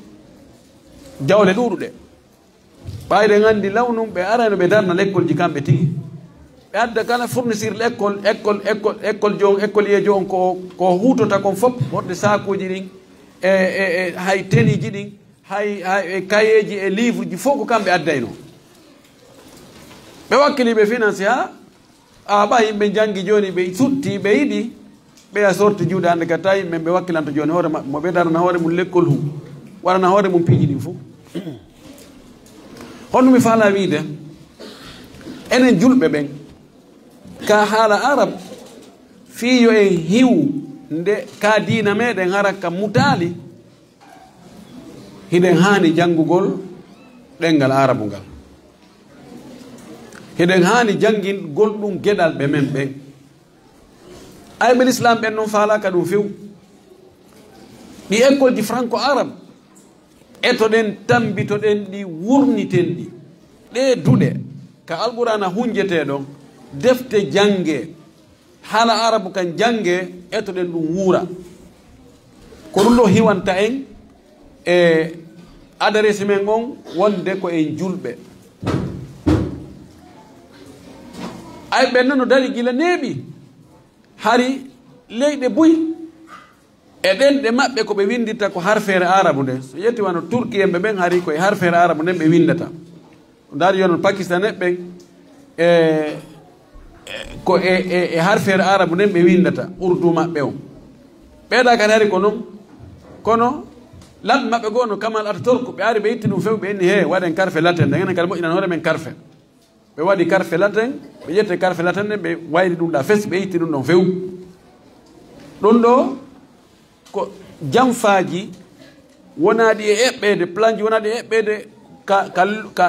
Speaker 4: jawle ɗuɗuɗe ɓayde gandi lawnum ɓe arano ɓe darna l'école ji kamɓe tigi ɓe adda kala fournissir école jon école yeejo on ko hutota kon fof wonde sakuji ɗin e hay teniji ɗin hay kayeji e livre ji fof ko kamɓe addayno ɓe wakkili ɓe financé ha ɓa yimɓe jangi joni ɓe sutti ɓe yiɗi ɓeya sorti juuɗe hande ka tawi men ɓe wakkilanta joni hoore maɓɓe mo ɓe darana hoore mum l'école hu waɗana hoore mum piiji ɗin fof honno mi faala wiide enen julɓe ɓen ka haala arab fii yo en hiw nde ka diina meɗen hara ka mutali hiɗen haani janngugol ɗenngal arabu ngal hiɗen haani janngingol ɗum geɗal ɓe men ɓen ayɓe l'islam ɓen noon faalaka ɗum few ɗi école ji franco arabe etoɗen tambitoɗen ɗi wurniten ɗi ɗe duɗe ka alqurana hunjeteɗon defte jange haala arabu kan jange etoɗen ɗum wuura ko ɗum ɗo hiwanta en e adresse men on wonde ko en julɓe ay ɓen noon no dari gila neeɓi hari leyɗe buy e ɗen ɗe maɓɓe ko ɓe windita ko harfere arabu nde so yetti wano turki en ɓe ɓen hari koye harfere arabu nden ɓe windata ndaari yo noon pakistan ɓen ko e harfere arabu nden ɓe windata urdu maɓɓe on ɓeeɗa kadi hari ko noon kono lamɓe maɓɓe goo no kamal atatorko ɓe ari ɓe itti ɗum few ɓe inni he waɗen karfe latin nde genen kadi moƴƴinan hoore men karfe ɓe waɗi karfe latin ɓe ƴette karfe latin nden ɓe wayri ɗum ɗa fes ɓe itti ɗum ɗon few ɗum ɗo ko jamfaji wonaɗi e eɓɓede plan ji wonaɗi e eɓɓede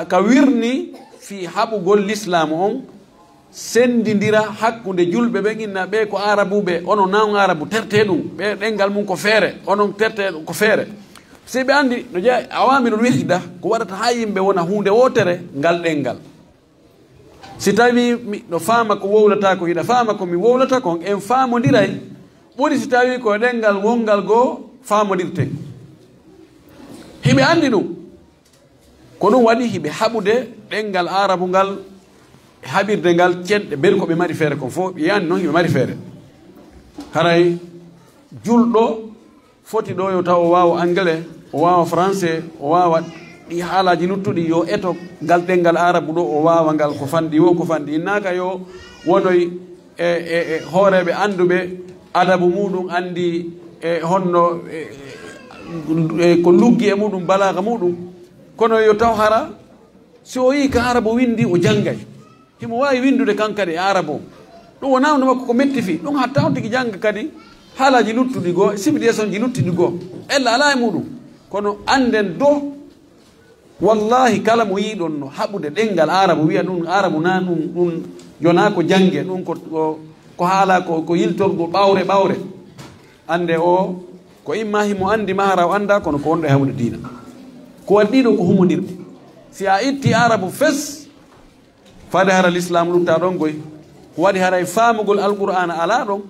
Speaker 4: ka wirni fi haɓugol l'islam on sendidira hakkude julɓe ɓen inna ɓe ko arabuɓe onon nawn arabu terte ɗum ɓe ɗengal mum ko feere onon terte ɗum ko feere si ɓe andi no jeeya awaminol wehida ko waɗata ha yimɓe wona hunde wotere ngal ɗengal si tawi no faama ko wowlata ko hiɗa faama ko mi wowlata kon en faamodiray ɓuri si tawi ko ɗengal wongal goo faamodirten hiɓe andi ɗum ko ɗum waɗi hiɓe haɓude ɗengal arabu ngal haɓirde ngal cenɗe ɓeri koɓe mari feere kon fof ɓe yani noon hiɓe mari feere haray julɗo foti ɗo yo taw o wawa anglais o wawa français o wawa ɗi haalaji luttuɗi yo eto ngal ɗengal arabu ɗo o wawa ngal ko fanɗi wo ko fanɗi innaka yo wonoy e hooreɓe anduɓe adabu muɗum andi e honno ko luggi e muɗum balaga muɗum kono yo taw hara si o yi ka arabu windi o janggay himo wawi windude kankadi e arabu ɗum wona no makko ko metti fi ɗum ha tawtigi jangga kadi haalaji luttuɗi goo civilisation ji luttuɗi goo ella ala e muɗum kono anden do wallahi kala mo yiɗon no haɓude ɗengal arabu wiya ɗum arabu na ɗum jona ko jangge ɗum ko haala ko yiltorgo ɓawre ande o ko imma himo andi mahara o anda kono ko wonɗo e hawde diina ko waɗi ɗo ko humodirɗe si a itti arabu fes fade hara l'islam lutta ɗon goy ko waɗi haray faamugol alqur'ana ala ɗon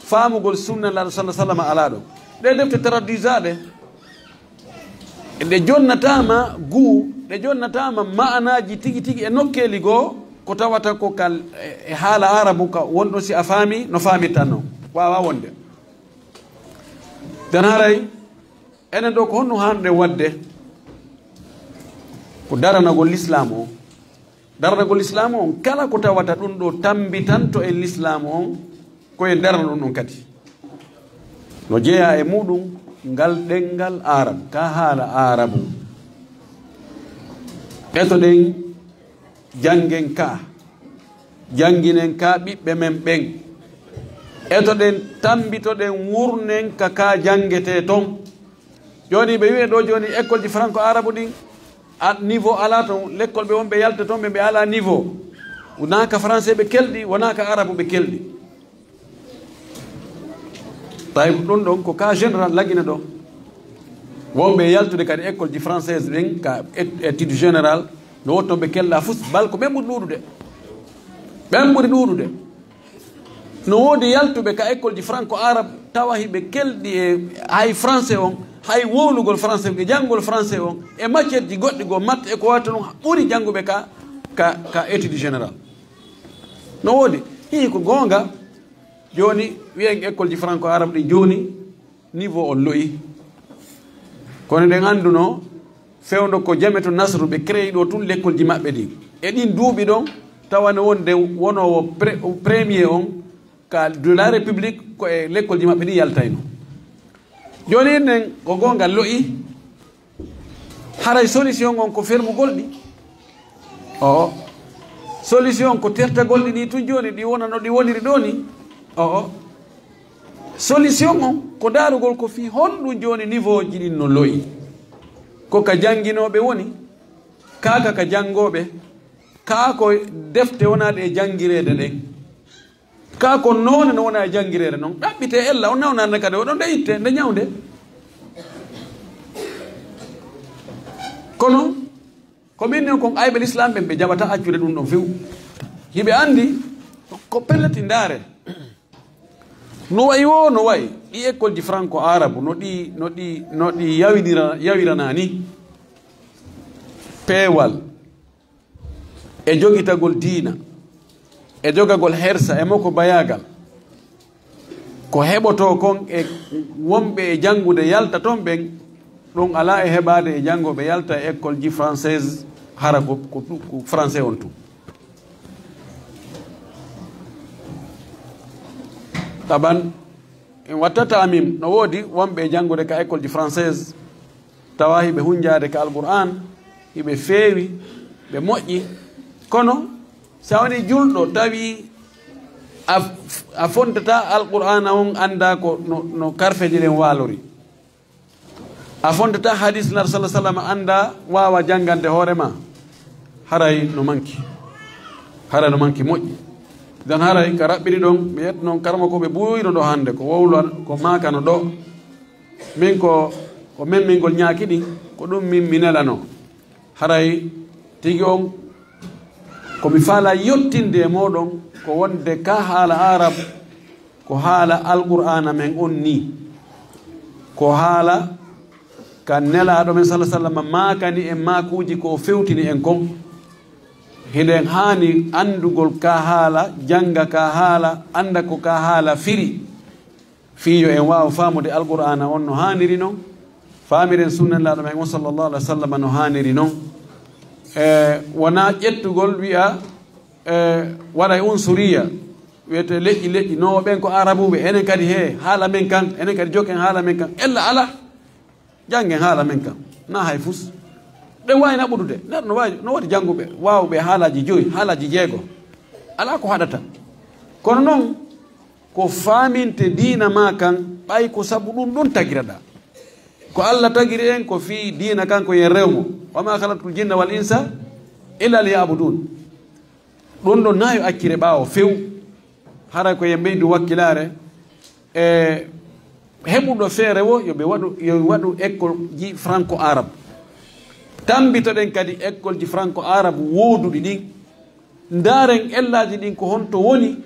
Speaker 4: faamugol sunna laɗo sallah sallam ala ɗon ɗe defte traduisaɗe ɗe jonnatama ɗe jonnatama ma'anaji tigi tigi e nokkeli goo ko tawata ko kal e haala arabu ka wonɗo si a faami no faamirtan noon wawa wonde den haray enen ɗo ko honno hanɗe wadde ko daranagol l'islam o daranagol l'islam on kala ko tawata ɗum ɗo tambitanto e l'islam on koye darana ɗum ɗon kadi no jeeya e muɗum ngal ɗengal arabu ka haala arabu ɓetoɗen jangen ka janginen ka ɓiɓɓe men ɓen etoɗen tambitoɗen wurnen ka jangete toon joni ɓe wiye ɗo joni école ji franco arabu ɗin a niveau ala toon l'école ɓe wonɓe yalta toon ɓe ala niveau wonaka français ɓe kelɗi wonaka arabu ɓe kelɗi tawi ɗum ɗon ko cas général laggina ɗo wonɓe yaltude kadi école ji française ɗen ka étude général no wotton ɓe kella fus bal ko ɓen ɓuri ɗuɗude ɓen ɓuri ɗuɗude no woodi yaltuɓe ka école ji franco arabe tawa hiɓe kelɗi e hay français on hay wowlugol français ɓe janngol français on e matiére ji goɗɗi goo matte e ko watta ɗum ɓuri jannguɓe ka étude général no woodi hii ko goonga jooni wiyen école ji franco arabe ɗi jooni niveau on loyi kono ɗen annduno fewndo ko jame to nasru ɓe créé ɗo tun l'école ji maɓɓe ɗi e ɗin duuɓi ɗon tawane wonde wonowo premier on ka de la république ko e l'école ji maɓɓe ɗi yaltayno jooni nen ko gongal loyi haray solution on ko fermugol ɗi o solution ko tertagol ɗi ni tun jooni ɗi wona no ɗi woniri ɗo ni o solution on ko daarugol ko fi honɗum jooni niveau ji ɗin no loyi ko ka jannginoɓe woni kaaka ka janngoɓe kaa ko defte wonaɗe e janngireede ɗen kaa ko noone no wona e janngireede noon ɗaɓɓite ella o nawnande kadi oɗon nde itte nde ñawnde kono ko min kon ayɓe l'islam ɓen ɓe jaɓata accude ɗum ɗon few hiɓe anndi ko pelleti ndaare no wayi wo no wayi ɗi école ji franco arabe no ɗi yawirana ni peewal e jogitagol diina e jogagol hersa e makko bayagal ko heɓoto kon e wonɓe e janngude yalta toon ɓen ɗum ala e heɓade e janngoɓe yalta e école ji française hara ko français on tun taban en wattata amin no woodi wonɓe janngude ka école ji française tawa hiɓe hunjade ka alqur'an hiɓe feewi ɓe moƴƴi kono sa woni julɗo tawi a fontata alqur'ana on anda ko no karfeji ɗen waalori a fontata hadis nar salah sallam anda wawa janngande hoorema haray no manki moƴƴi dan haray ka raɓɓiɗi ɗon ɓe yetta noon karma ko ɓe ɓuyno ɗo hannde ko wowlo ko makano ɗo min ko memmingol ñaaki ɗi ko ɗum min nelano haray tigi on komi faala yottinde e moɗon ko wonde ka haala arab ko haala alqur'ana men on ni ko haala ka nelaɗo men salah sallam makani e makuji ko fewtini en kon hiɗen haani andugol ka haala janga ka haala anda ko ka haala firi fiyo en wawa famude alqur'ana on no haniri noon famiren sunnallaɗo men on sallllahu alih wa sallam no haniri noon wona ƴettugol wiya waɗa e unsuriya wiyete leƴƴi no ɓen ko arabuɓe enen kadi he haala men kan enen kadi joken haala men kan ella ala janggen haala men kan na hay fus ɗen wawi naɓudude neɗɗo no waɗi jannguɓe wawɓe haalaji joyi haalaji jeego ala ko haɗata kono noon ko faminte diina ma kan ɓay ko sabu ɗum tagiraɗa ko Allah tagiri en ko fi diina kanko yen rewmo wama khalaqtul jinna wal insa illa liya'budun ɗum ɗo nayo accire ɓaawo few hara ko yen ɓeydu wakkilare e heɓuɗo feere wo yo waɗu école ji franco arabe tambitoɗen kadi école ji franco arabe wooduɗi ɗin ndaren ellaji ɗin ko honto woni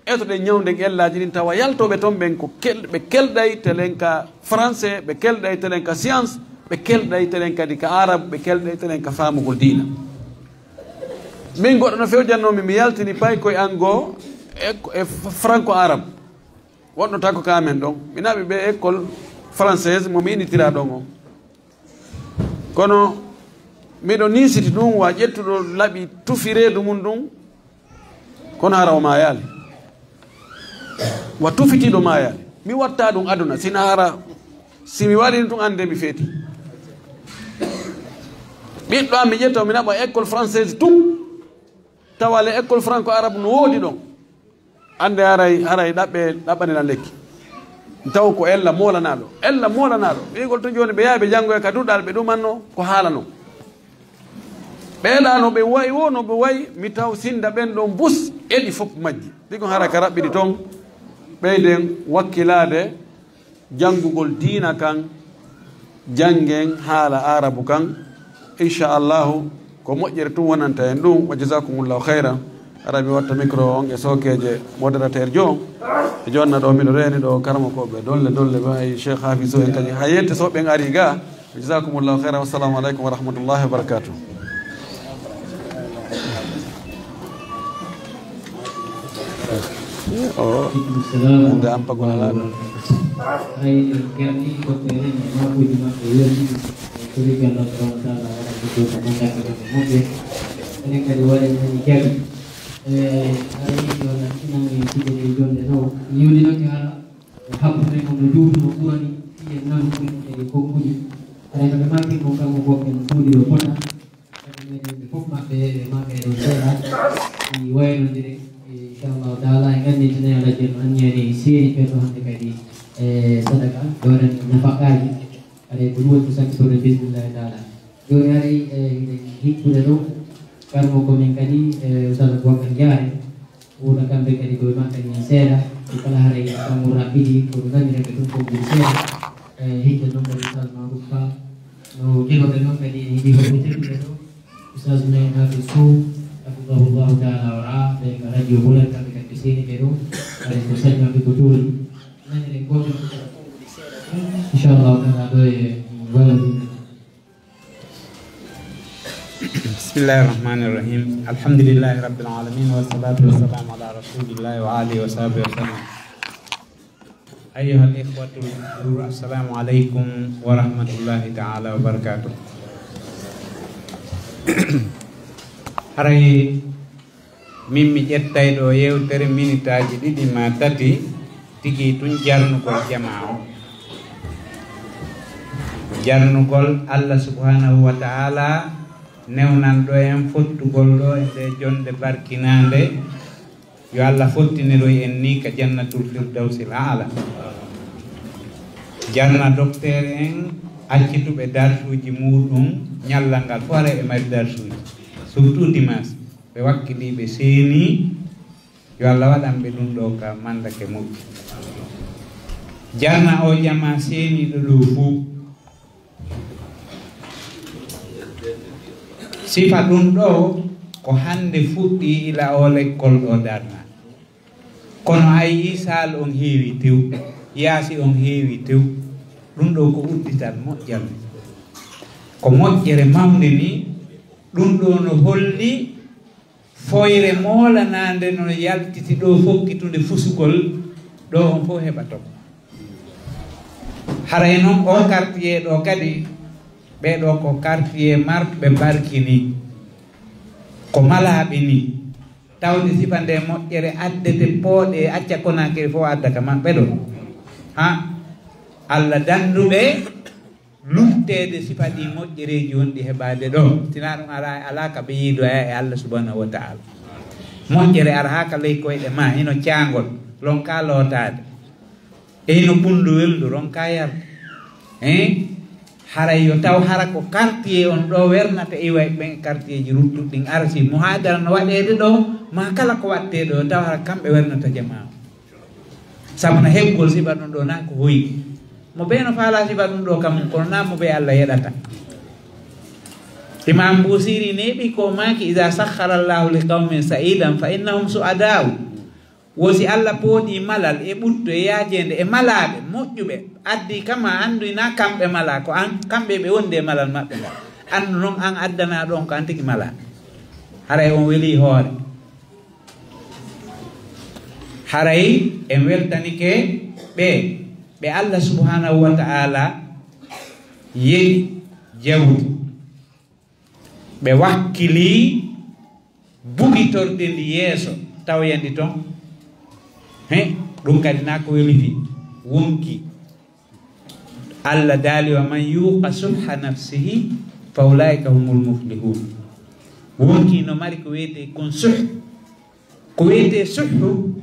Speaker 4: etoɗen ñawden ellaji ɗin tawa yaltoɓe toon ɓen ko ɓe kelɗay telen ka français ɓe kelɗay telen ka science ɓe kelɗay telen kadi ka arabe ɓe kelɗay telen ka famugol diina min goɗɗo no fewjannomi mi yaltini pay koye ango e franco arabe wonɗo tako kamen ɗon mi naɓi ɓe école française momi initira ɗon o kono miɗo nisiti ɗum wa ƴettuɗo laaɓi tufireedu mum ɗum kono hara o ma yaali wa tufitiɗo ma yaali mi watta ɗum aduna sina hara simi waɗini ɗum ande mi feeti ɓiɗɗo am mi ƴetta mi naɓa école française tum tawa le école franco arabe no woodi ɗon ande haray ɗaɓɓaniran lekki taw ko ella molanaɗo ɓigol to joni ɓe yaha ɓe janngoya ka duɗal ɓe ɗumanno ko haalano ɓeeɗa no ɓe wayi wo no ɓe wayi mi taw sinda ɓen ɗon bus eɗi fof majji ɗigon hara ka raɓɓiɗi toon ɓeyden wakkilade jangugol diina kan jangen haala arabu kan inchallahu ko moƴƴere tum wonanta en ɗum wa jasakumullahu khayran ara mi watta micro on e sokeje modérateur jo e jonna ɗo miɗo reeni ɗo karama koɓe dolle ba e cheikh hafiz o en kadi ha yente soɓe ari ga jasakumullahu khayran wassalamu aleykum wa rahmatullahi wa barakatuh
Speaker 1: ande am pagona laaɗo ay garni ko tere ni ma ko dima ko yoni ko ri Allah subhanahu wa ta'ala wala ko ko manda ko mo be ene kadi wala ni kadi ay yo na ina ni tide ni jonde no yoni no kala habbe ko no juutu no burani e nan ko e ko kudi ay ko ma ki ko ka ko ko en kudi do pota kadi me fof mabbe mabbe do sera ni wayno dire inshallah taala ngani tene ala jen anyani siri pe to hande kadi sadaka doran nafaqaji ada kedua pusat sore bismillah taala yo hari hikku do karmo ko men kadi usah ko kan jare udah kambe kadi ko makan yang sera kala hari kamu rapidi ko ngani rek to ko sera hikku do usah marufa no kilo de no kadi di ko itu usah sunai hafiz Allah taala ora de radio bulan kami kat sini pero ada pusat yang betul nani rekod insyaallah taala do
Speaker 5: Bismillahirrahmanirrahim. Alhamdulillahi rabbil alamin wassalatu wassalamu ala rasulillahi wa alihi wa sahbihi wasallam. Ayyuhal ikhwatul kiram, assalamu alaikum warahmatullahi taala wabarakatuh. Haray mimmi ƴettay ɗo yewtere minitaji ɗiɗi ma tati tigi tun jarnugol jama o jarnugol Allah subhanahu wa ta'ala newnan ɗo en fottugol ɗo e nde jonde barkinande yo Allah fottiniɗo en ni ka jannatul firdawsil a'la jarna docteur en accituɓe darsuji muɗum ñallangal fo ara e mari darsuji surtout dimanche ɓe wakkiliɓe seeni yo Allah waɗanɓe ɗum ɗo ka mandake moƴƴi jarna o jama seeniɗo ɗo fuu sifa ɗum ɗo ko hande fuɗɗi ila o lekkol ɗo darna kono ayi sal on heewi tew yaasi on heewi tew ɗum ɗo ko udditan moƴƴere ko moƴƴere mawde ni ɗum ɗo no holli foyre moolanande no yaltiti ɗo fokkitude fusugol ɗo on fof heɓato haray noon o quartier ɗo kadi ɓeɗo ko quartier marɓe barkini ko malaɓe ni tawde sifa nde moƴƴere addete pooɗe acca Konakiri fof adda ka maɓɓe ɗo ha Allah danduɓe luttede sifa ɗi moƴƴereji wonɗi heɓade ɗo sina ɗum ala ka ɓe yiidoya e Allah subhanahu wa ta'ala moƴƴere ara ha ka ley koyɗe ma hino caangol ronka lootade e hino ɓundu weldu ronka yar haray yo taw hara ko quartier on ɗo wernata iway ɓen quartier ji ruttuɗɗin arsi mo haadara no waɗede ɗo ma kala ko watte ɗo taw hara kamɓe wernata jama sabu no heɓgol sifa ɗum ɗo na ko hoyi mo ɓe no faala sifa ɗum ɗo kam kono na mo ɓe Allah yeɗata Imam Busiri neɓi ko maki iza sakhara Allahu li qawmin sa'idan fa innahum su'ada'u wosi Allah pooɗi malal e ɓutto e yaajende e malaɓe moƴƴuɓe addi kama andu na kamɓe mala ko an kamɓe ɓe wonde malal maɓɓe ngal andu noon an addana ɗon ko an tigi mala haray on weeli hoore haray en weltanike ɓe Allah subhanahu wa ta'ala yeɗi jawdi ɓe wakkili bugitorde ndi yeeso tawyandi toon ɗum kadi na ko welifi wonki Allah daali wa man yuqa subha nafsihi fa ulaika humul muflihun wonki no mari ko wiyete kon suh ko wiyete suhu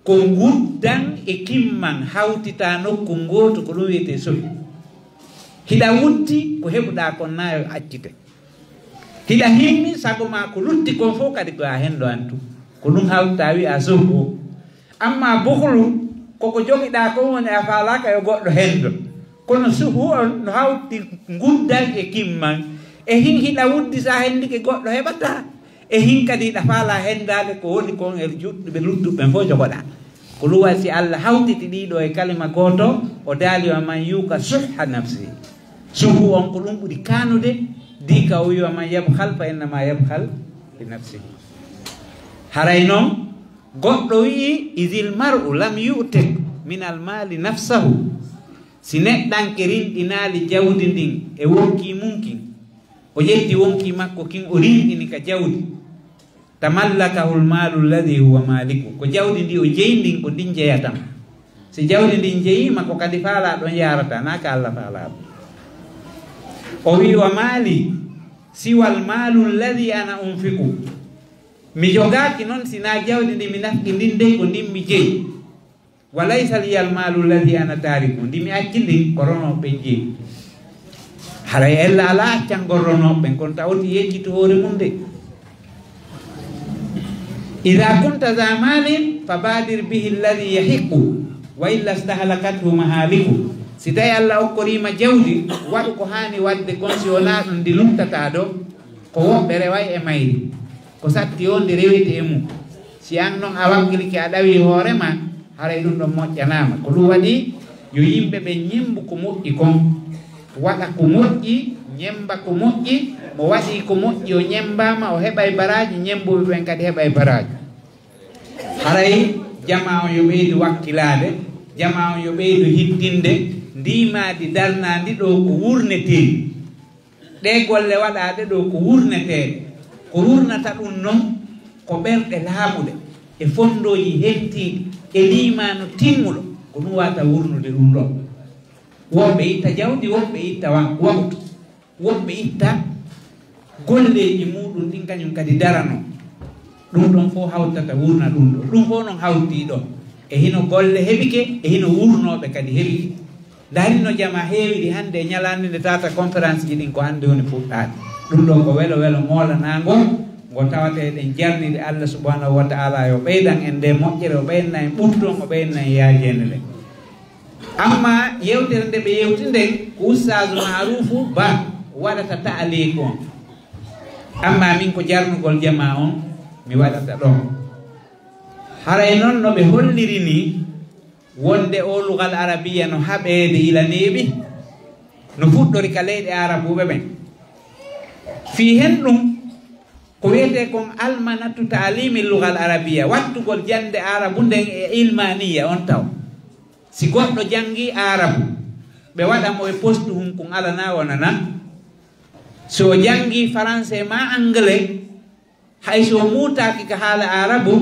Speaker 5: ko guddan e kimman hawtita nokku ngoto ko ɗum wiyete suh hiɗa wutti ko heɓuɗa kon nayo accite hiɗa himmi sago ma ko lutti kon fof kadi ko a hendo antu ko ɗum hawta wi a suhu amma bukhlu koko jogiɗa ko woni a faalaka e goɗɗo hendo kono suhu on no hawti guddal e kimman e hin hiɗa wuddi sa hendike goɗɗo heɓata e hin kadi ɗa faala hendade ko woni kon e juɗɗuɓe luttuɓe fof jogoɗa ko luwa si Allah hawtiti ɗiɗo e kalima goto o daali wa man yuka suhha nafsi suhu on ko ɗum ɓuri kanude di ka o wi wa man yabhal fa innama yabhal li nafsihi haray noon goɗɗo wi'i idil mar'u lam yu'tek min al mali nafsahu si neɗɗanke rinɗinaali jawdi ndin e wonki munkin o ƴetti wonki makko kin o rinɗini ka jawdi tamallakahu l malu alladi huwa maliku ko jawdi ndi o jeyi ndin ko ndin jeyatam si jawdi ndin jeyima ko kadi faala ɗon yarata naka Allah faalaɗo o wi wa mali siwal malu alladi ana unfiku mi jogaki noon sina jawdi ndi mi nafki ndin dey ko ndin mi jeyi walaysa liyal malu alladi ana tariku ndi mi acci ndin ko ronoɓe jeyi haray ella ala accan gorronoɓen kono tawti yejjito hoore mum de ida kunta za malin fabadir bihi alladi yahiqu wa illa stahlakathu mahaliku si tawi Allah okkorima jawdi waɗu ko hani wadde kon si wona ɗum ndi lumtata ɗo ko woɓɓe reway e mayri ko satti o ndi rewete e mum si an noon a wakkilike a ɗawi hoorema haray ɗum ɗon moƴƴanama ko ɗum waɗi yo yimɓe ɓe ñembu ko moƴƴi kon waɗa ko moƴƴi ñemba ko moƴƴi mo waɗi ko moƴƴi o ñembama o heɓay baraji ñembuɓe ɓen kadi heɓay baraji haray jama on yo ɓeydu wakkilade jama on yo ɓeydu hittinde ndimadi darnadi ɗo ko wurneteɗi ɗe golle waɗade ɗo ko wurneteɗe ko wurnata ɗum noon ko ɓerɗe laaɓuɗe e fondoji hettiɗi e limano timmuɗo ko ɗum wata wurnude ɗum ɗon woɓɓe itta jawdi woɓɓe itta waktu woɓɓe itta golleji muɗum ɗin kañum kadi darano ɗum ɗon fof hawtata wurna ɗum ɗo ɗum fof noon hawti ɗo e hino golle heɓike e hino wurnoɓe kadi heɓike darino jama heewiɗi hande e ñalande nde tata conférence ji ɗin ko hande woni fuɗɗade ɗum ɗo ko welo welo molanago ngo tawate ɗen jarnide Allah subhanahu wa ta'ala yo ɓeydan en nde moƴƴere o ɓeydana en ɓurton o ɓeydana en yaajede nde amma yewtere nde ɓe yewti nden ko ustage Marufu Ba waɗata ta'aliq on amma min ko jarnugol jama on mi waɗata ɗon haray noon no ɓe holliri ni wonde o lugal arabiya no haɓede ilaneɓi no fuɗɗori ka leyɗe arabuɓe ɓen fi hen ɗum ko wiyete kon almanatu ta'limi lugal arabiya wattugol jande arabu nden e ilmaniya on taw si goɗɗo jangi arabu ɓe waɗamo e poste hum kon alana wonana so jangi français ma anglais hay so mutaki ka haala arabu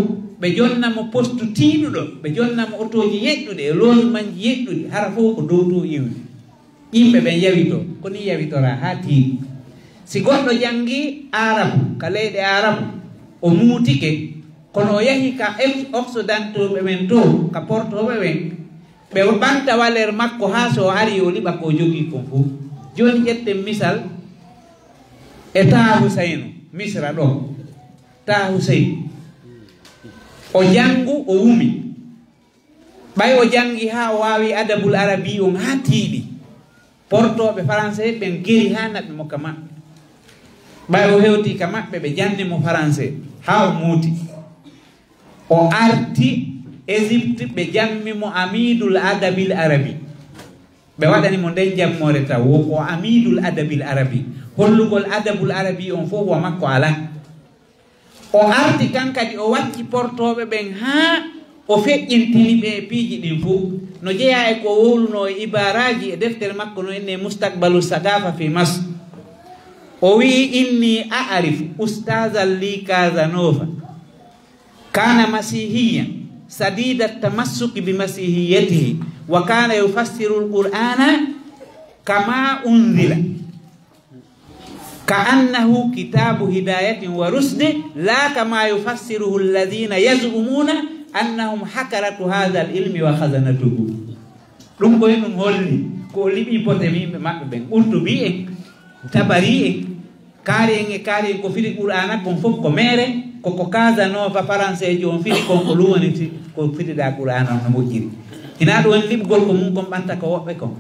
Speaker 5: ɓe jonnamo poste tiiɗuɗo ɓe jonnamo otoji yeɗɗuɗe e logemanji yeɗɗuɗi hara fof ko dow to iwde yimɓe ɓen yawito koni yawitora ha tiiɗi si goɗɗo jangi arabu ka leyɗe arabu o muutike kono o yahi ka occidentoɓe ɓen to ka portoɓe ɓen ɓe ɓanta waler makko ha so ari o liɓa ko jogui kon fof joni ƴetten misal e ta Husaynu misra ɗo ta Husaynu o jangu o wumi ɓay o jangi ha o wawi adabul arabi on ha tiiɗi portoɓe français ɓen geri ha naɓe mo ka maɓɓe ɓay o hewti ka maɓɓe ɓe jannimo français ha o muuti o arti Égypte ɓe jammimo amidul adabil arabi ɓe waɗanimo nden jammore taw wo ko amidul adabil arabi hollugol adabul arabi on fof wa makko ala o arti kan kadi o wacci portoɓe ɓen ha o feƴƴintini ɓe piiji ɗin fof no jeeya e ko wowluno e ibaraji e deftere makko no enne mustakbalu sagafa fi mas o wi inni a'rif ustazan li Casanova kana masihiya sadida tamassuki bi masihiyatihi wa kana yufassiru alqur'ana kama unzila كأنه كتاب هداية ورشد لا كما يفسره الذين يزعمون أنهم حكرة هذا العلم وخزنته ɗum koye ɗum holli ko liɓi pote mimɓe maɓɓe ɓen ɓurtubi en tabari en kaari en e kaari en ko firi qur'ana kon fof ko mere koko Casanova français ji on firi kon ko luwoni ko firiɗa qur'ana no moƴƴiri ina ɗo woni liɓgol ko mum kon ɓanta ko woɓɓe kon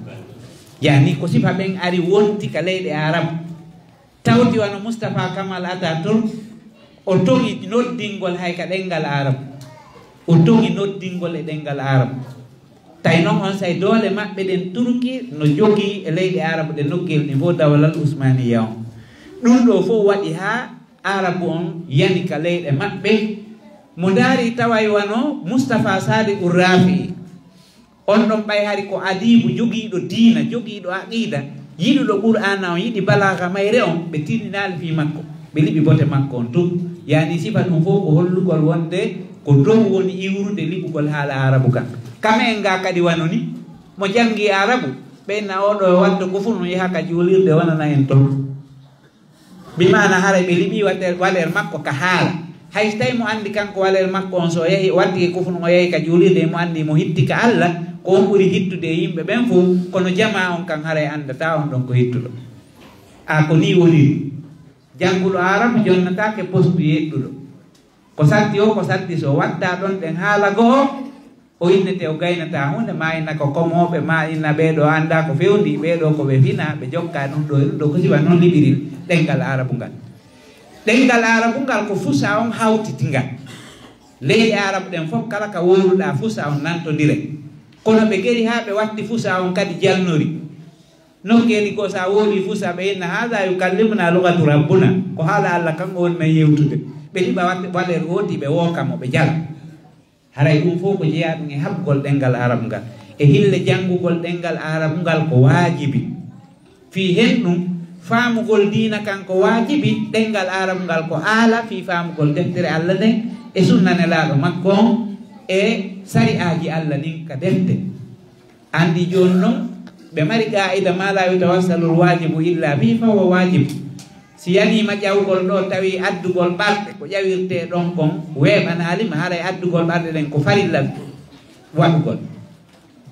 Speaker 5: yani ko sifa ɓen ari wonti ka leyɗe arabe tawti wano Moustapha Kamal Atatürk o togi noddingol hay ka ɗengal arabe o togi noddingol e ɗengal arabe tay noon on say doole maɓɓe ɗen turki no jogii e leyɗe arabe ɗe noggel niveau dawlal ousmaniya on ɗum ɗo fof waɗi ha arabe on yani ka leyɗe maɓɓe mo daari taway wano Moustapha Sadi Rafi on ɗon ɓay hari ko adibu jogiiɗo diina jogiiɗo aqida yiɗuɗo qur'ana on yiɗi balaga mayre on ɓe tinninaali fi makko ɓe liɓi bote makko on tum yani sifa ɗum fof ko hollugol wonde ko dow woni iwrude liɓugol haala arabu kan kame en ga kadi wano ni mo jangi arabu ɓeyna oɗo e wadde ko fu no yaha ka juulirde wonana en toon bimana hara ɓe liɓi waɗer makko ka haala hay so tawi mo anndi kanko waɗer makko on so yehi waddi ko fu no o yehi ka juulirde mo anndi mo hitti ka Allah ko on ɓuri hittude yimɓe ɓen fof kono jama on kan haray andata on ɗon ko hittuɗo ko ni woniri jannguɗo arabu jonnatake postu yeɗɗuɗo ko saddi o ko saddi so watta ɗon ɗen haala goo o innete o gaynata hunde ma inna ko komoɓe ma inna ɓeeɗo anda ko fewndi ɓeeɗo ko ɓe fina ɓe jokka ɗum ɗo ɗum ɗo ko siwa noon liɓiril ɗengal arabu ngal ɗengal arabu ngal ko fusa on hawtitingal leyɗe arabu ɗen fof kala ka wowruɗa fusa on nantodire kono ɓe geri ha ɓe watti fusa on kadi jalnori nokkeli ko sa wooli fusa ɓe inna hada yukallimuna lugatu rabbuna ko haala Allah kanko woni men yewtude ɓe liɓa waɗer woodi ɓe wookamo ɓe jala haray ɗum fof ko jeeya ɗum e haɓgol ɗengal arabu ngal e hille janngugol ɗengal arabu ngal ko waajibi fi hen ɗum faamugol diina kan ko waajibi ɗengal arabu ngal ko aala fi faamugol deftere Allah nden e sunnanelaaɗo makko on e sari'aji Allah nin ka defte andi joni noon ɓe mari qa'ida ma la yutawassalul wajibu illa bi fa wa wajib si yanima ƴawgol ɗo tawi addugol ɓarɗe ko ƴawirte ɗon kon weeɓanalima haray addugol ɓarɗe ɗen ko farilla waɗugol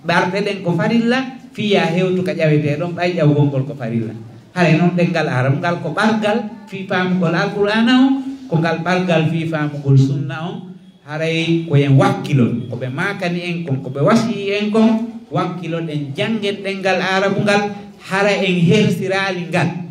Speaker 5: ɓarɗe ɗen ko farilla fiya hewtu ka ƴawete ɗon ɓay ƴawgol ngol ko farilla haray noon ɗengal arabu ngal ko ɓargal fi famugol alqur'ana on ko ngal ɓargal fi famugol sunna on haray koyen wakkilol ko ɓe makani en kon ko ɓe wasi en kon wakkilo ɗen jangen ɗengal arabu ngal hara en hersirali ngal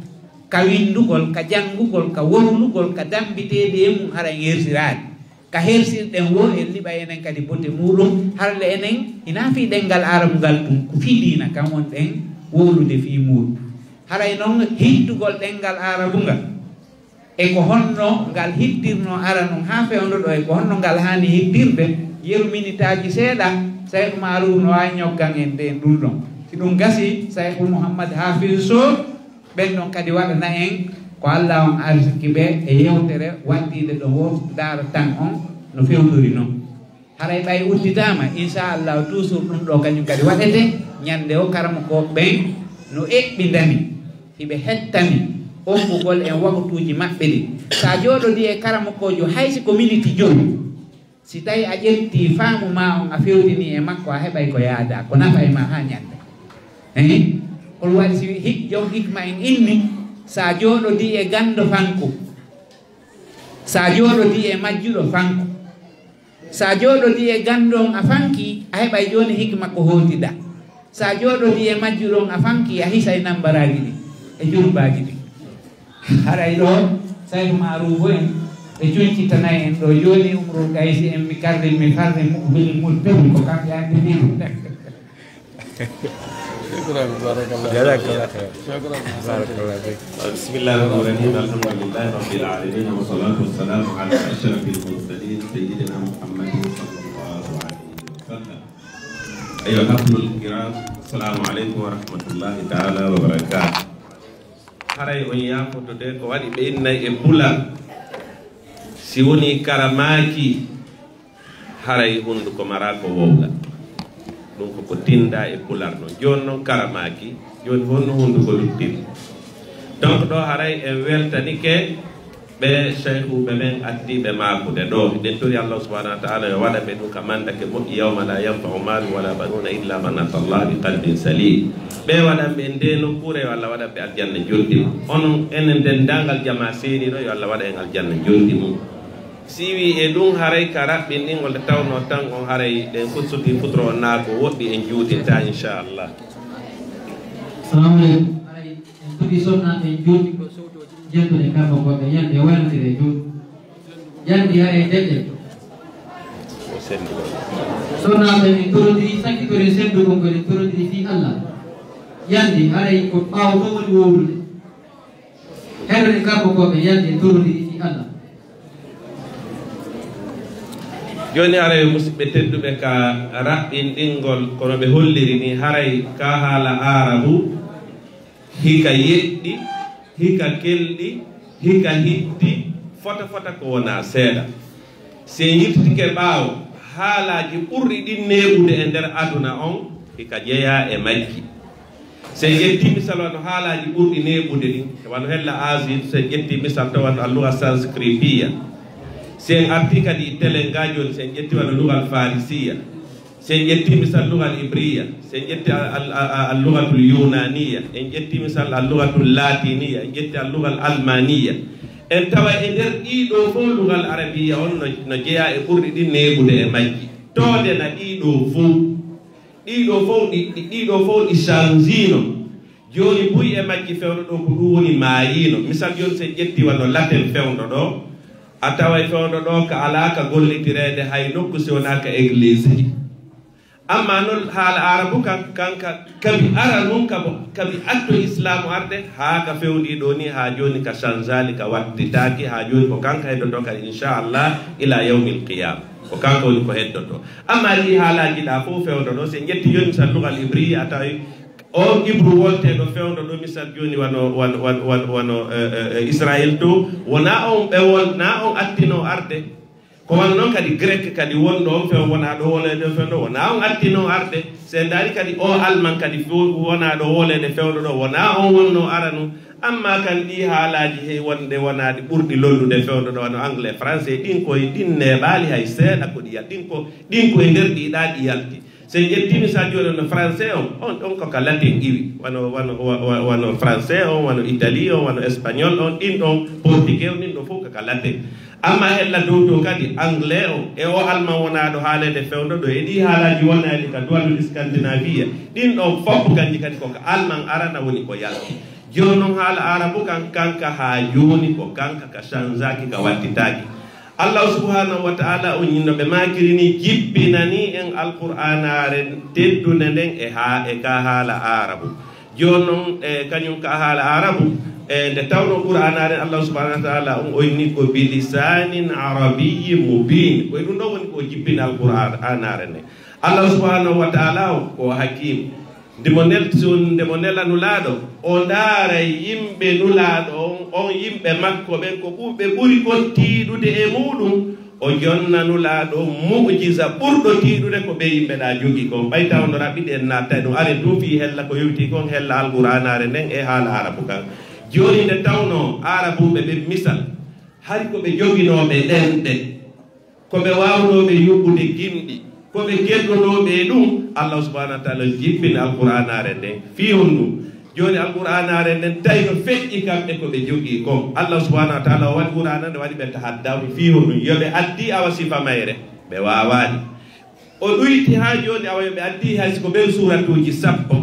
Speaker 5: ka windugol ka janngugol ka wowlugol ka dambitede e mum hara en hersirali ka hersirɗen wo en liɓa enen kadi bote muɗum harle enen ina fi ɗengal arabu ngal ɗum ko fiɗina kam won ɗen wowlude fi muɗum haray noon hiddugol ɗengal arabu ngal e ko honno ngal hittirno ara noon ha fewndo ɗo e ko honno ngal hani hittirde yeru minitaji seeɗa Sayyid Maruf no wawi ñoggan en nde ɗum ɗon si ɗum gasi Sayyid Mouhammad Hafiz Sow ɓen ɗon kadi waɗana en ko Allah on arsiki ɓe e yewtere waddide ɗo wo daara tan on no fewdori noon haray ɓay udditama inchallah toujours ɗum ɗo kañum kadi waɗete ñande o karama ko ɓen no eɓɓidani hiɓe hettani ombugol en waktuji maɓɓe ɗi sa jooɗodi e karamokojo haysi ko miniti joyi si tawi a ƴetti faamu ma on a fewdini e makko a heɓay ko yaada ko nafa e ma ha ñande kono waɗi si jom hikma en inni sa jooɗodi e gando fanko sa jooɗodi e majjuɗo fanko sa jooɗodi e gandon a fanki a heɓay joni hikma ko hotiɗa sa jooɗodi e majjuɗon a fanki a hisay nambaraji ɗi e jurbaji ɗi haray ɗo Sayyid Maruf en ɓe joncitanayi en ɗo joni Umrul Gaysi en mi karde mi farde mubil multemi ko kamɓe andi ɗiɗum
Speaker 6: bismillahi rahmani rahim alhamdulillahi rabbil alamin wa salatu wassalamu ala ashrafil mursalin sayyidina Muhammadin sallallahu alayhi wa sallam ayyuha al kiram assalamu alaykum wa rahmatullahi ta'ala wa barakatuh haray on yafotode ko waɗi ɓe innayi e pulal si woni karamaki haray hunduko mara ko wowla ɗum koko tinda e pular noon joni noon karamaki joni honno hunduko luttiri donc ɗo haray en weltanike ɓe cheikhuɓe men addiɓe makude ɗo eɗen tori Allah subhanahu wa ta'ala yo waɗa ɓe ɗum ka mandake moƴƴi yawma la yanfa'u malu wala banuna illa man ata Allah bi qalbin salim ɓe waɗanɓe nde nokkure yo Allah waɗanɓe aljanna joldi onon enen dendagal jama seeri ɗo yo Allah waɗa en aljanna joldi mum siwi e ɗum haray ka raɓɓinɗingol nde tawno tan on haray ɗen futsuti futuro on naa ko woɗɗi en juutinta inchallah.
Speaker 1: Assalamu aleykum. Haray en tuɗi sonna en juuti ko sowtoji jentude karma goɓe yande waynodire juuɗe yandi haray deɗɗe sonnaɓe en torodiri sakkitore sendugo ko en torodiri fi Allah yandi haray ko ɓaawo ɗo woni wowrude herre karma goɓe yande en torodiri fi Allah.
Speaker 6: joni haray musidɓe tedduɓe ka raɓɓinɗingol kono ɓe holliri ni haray ka haala arabu hika yeɗɗi hika kelɗi hika hitti fota fota ko wona seeɗa se yittike ɓaawo haalaji ɓurɗi ɗin neɓude e nder aduna on hika jeeya e majji se ƴetti misal wano haalaji ɓurɗi neɓude ɗin wano hella asie se ƴetti misal to wano alluga sanskrit piya sen arti kadi telenga joni sen ƴetti wano lugal farisiya sen ƴetti misal lugal ibriya sen ƴetti allugatul yunaniya en ƴetti misal allugatul latiniya en ƴetti allugal almaniya en tawa e nder ɗiɗo fof lugal arabiya on no jeeya e ɓurɗi ɗi neɓude e majji tode na ɗiɗo fof ɗi changino joni buy e majji fewɗo ɗo ko ɗum woni maayino misal joni sen ƴetti wano latin fewɗo ɗo a tawa fewɗo ɗo ka alaka gollitirede hay nokku si wonaka église ji amma noon haala arabu kanka kabi ara noon kabi atto islamu arde ha ka fewndi ɗo ni ha joni ka changeali ka wattitaki ha joni ko kanka heddoto kadi inchallah ila yawmil qiyama ko kanka woni ko heddoto amma ɗi haalaji ɗa fof fewdo ɗo se ƴetti joni misal lugal ibri a tawi o ibru wolteɗo fewdo ɗo misal joni wano israel to wona on ɓewol na on attino arde ko wano noon kadi grec kadi wonɗo on few wona ɗo wolede fewɗo wona on attino arde se daari kadi o allemand kadi wona ɗo wolede fewɗo ɗo wona on wonno aranu amma kan ɗi haalaji hey wonde wonaɗi ɓurɗi lollude fewɗo ɗo wano anglais français ɗin koye ɗin neɓali hay seeɗa ko ɗi yal ɗin koye nder ɗiɗa ɗi yalti se ƴettimi sa joni no français on koka latin iwi wano français on wano italie on wano espagnol on ɗin ɗon portugais ɗin ɗo fof kaka latin amma hella dow to kadi anglais o e o allemand wonaɗo haalede fewdo ɗo e ɗi haalaji wonaɗi ka duwaɗuɗi scandinavia ɗin ɗon fof kanji kadi koko allemand arana woni ko yalti joni noon haala arabu kanka ha joni ko kanka ka changaki ka wattitaki Allah subhanahu wa ta'ala on yinno ɓe makirini jippinani en alqur'anare teddude nden e ka haala arabu joni noon kañum ka haala arabu nde tawno qur'anare Allah subhanahu wa ta'ala on oyni ko bilisanin arabiyyin mubin koye ɗum ɗo woni ko jippina alqur'anare nde Allah subhanahu wa ta'ala ko hakim ndemo nela nulaaɗo o ndaara yimɓe nulaaɗo on yimɓe makko ɓen ko ɓe ɓuri kon tiiɗude e muɗum o jonna nulaaɗo mu'jiza ɓurɗo tiiɗude ko ɓe yimɓe ɗa jogi kon ɓay tawno raɓɓiɗi en natta ɗum are ɗum fi hella ko yewti kon hella alqur'anare nden e haala arabu kan joni nde tawno arabuɓe ɓe misal hay ko ɓe joginoɓe ɗenɗe ko ɓe wawnoɓe yuɓɓude gimɗi koɓe keddonoɓe ɗum Allah subhanahu wa ta'ala jippini alqur'anare nden fi hon ɗum joni alqur'anare nden tawi no feƴƴi kamɓe koɓe jogii kom Allah subhanahu wa ta'ala o waɗi qur'ana nde waɗi ɓe tahaddawi fi hon ɗum yoɓe addi awa sifa mayre ɓe wawani o ɗoyti ha joni awa yoɓe addi hay siko ɓen suratuji sappo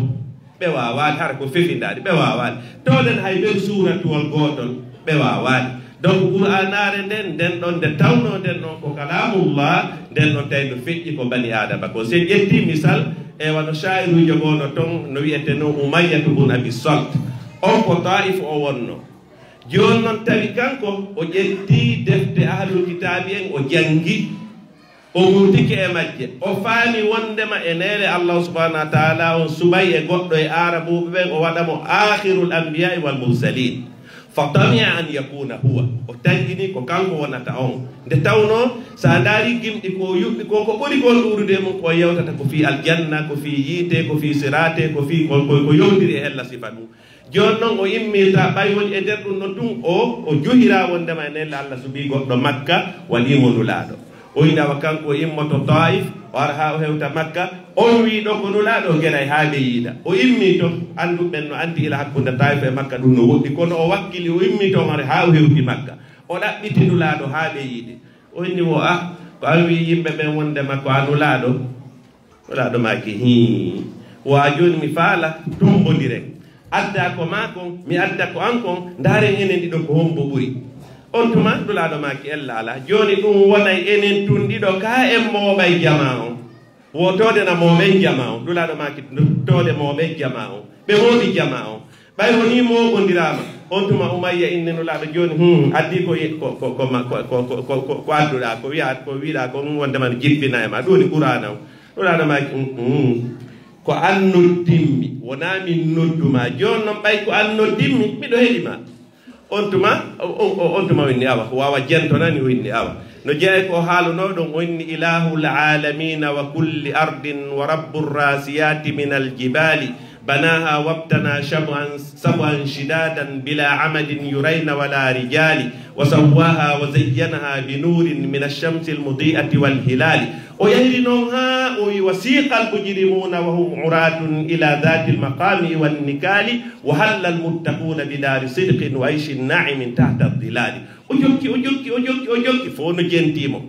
Speaker 6: ɓe wawani hara ko fefindaɗi ɓe wawani towɗen hay ɓen suratuwol gotol ɓe wawani donc qur'anare nden ɗon nde tawno nden ɗon ko kalamullah nden ɗon tawi no feƴƴi ko bani adama ko sen ƴetti misal e wano shairujo gono ton no wiyete no umayyatu bun abi salt on ko taif o wonno joni noon tawi kanko o ƴetti defte ahlul kitabi en o jangi o mutike e majje o faami wondema e nere Allah subhanahu wa ta'ala on subay e goɗɗo e arabuɓe ɓen o waɗamo akhirul anbiya'i wal mursalin fatamia an yakuna huwa o tangini ko kanko wonata on nde tawno sa daari gimɗi ko yuɓɓi ko ɓuri kon ɗurude mum ko yewtata ko fi aljanna ko fi yiite ko fi sirate ko fi ko yowdiri e hella sifa ɗum joni noon o immirta ɓay woni e nder ɗum no tun o juhira wondema e nelle Allah subi goɗɗo makka waɗimo nulaɗo o yinawa kanko o immoto taif o ara ha o hewta makka on wiɗo ko nulaɗo gueɗay ha ɓe yiiɗa o immi to anduɓen no andi ila hakkude taif e makka ɗum no woɗɗi kono o wakkili o immi to are ha o hewti makka o ɗaɓɓiti nulaɗo ha ɓe yiiɗi o inni wo ko an wi yimɓe ɓen wondema ko an ulaɗo maki wa joni mi faala tumbodiren adda ko ma kon mi adda ko an kon ndaren enen ɗiɗo ko hombo ɓuuri on tuma ɗulaɗo maki ellala joni ɗum wonay enen tun ɗiɗo ka en moɓay jama on wotode na moɓen jama on ɗulaɗo maki tode moɓen jama on ɓe moɓi jama on ɓay woni moɓodirama on tuma umayya innenulaɗo joni addi ko adduɗa ko wiɗa ko wondema no jippina e ma ɗuni ɓurana o ɗulaɗo maki ko an noddimmi wona min nodduma joni noon ɓay ko an noddimmi miɗo heeɗima on tuma winni awa wawa jentonani winni awa no jeeya ko haaluno ɗum onni ilahul alamina wa kulli ardin wa rabbu rasiyati min aljibali بناها وابتنى سبعا شدادا بلا عمد يرين ولا رجال وسواها وزينها بنور من الشمس المضيئة والهلال ويهرنها وسيق المجرمون وهم عراة إلى ذات المقام والنكال وهل المتقون بدار صدق وعيش ناعم تحت الظلال أجوكي فون جنتيمو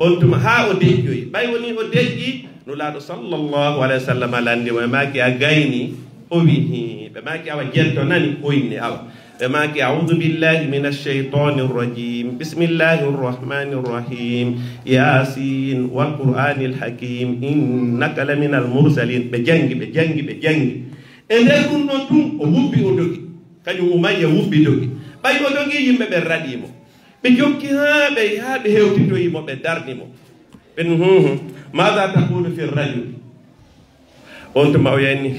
Speaker 6: أنتم ها أدجوي بايوني أدجي nulaɗo sallllahu alayhi wa sallam landi ɓe maki a gayni o wi ɓe maki awa jelto nani oyni awa ɓe maki audu billahi min alcheytani rrajim bismillahi rrahmani rrahim yasin walqur'ani alhakim innaka la min almursalin ɓe jangi e nder ɗum ɗon tum o wubbi o dogi kañum umayya wubbi dogi ɓay o dogi yimɓe ɓe raɗimo ɓe jokki ha ɓe hewtitoyimo ɓe darnimo ɓen ماذا تقول في الرجل أنتم يعني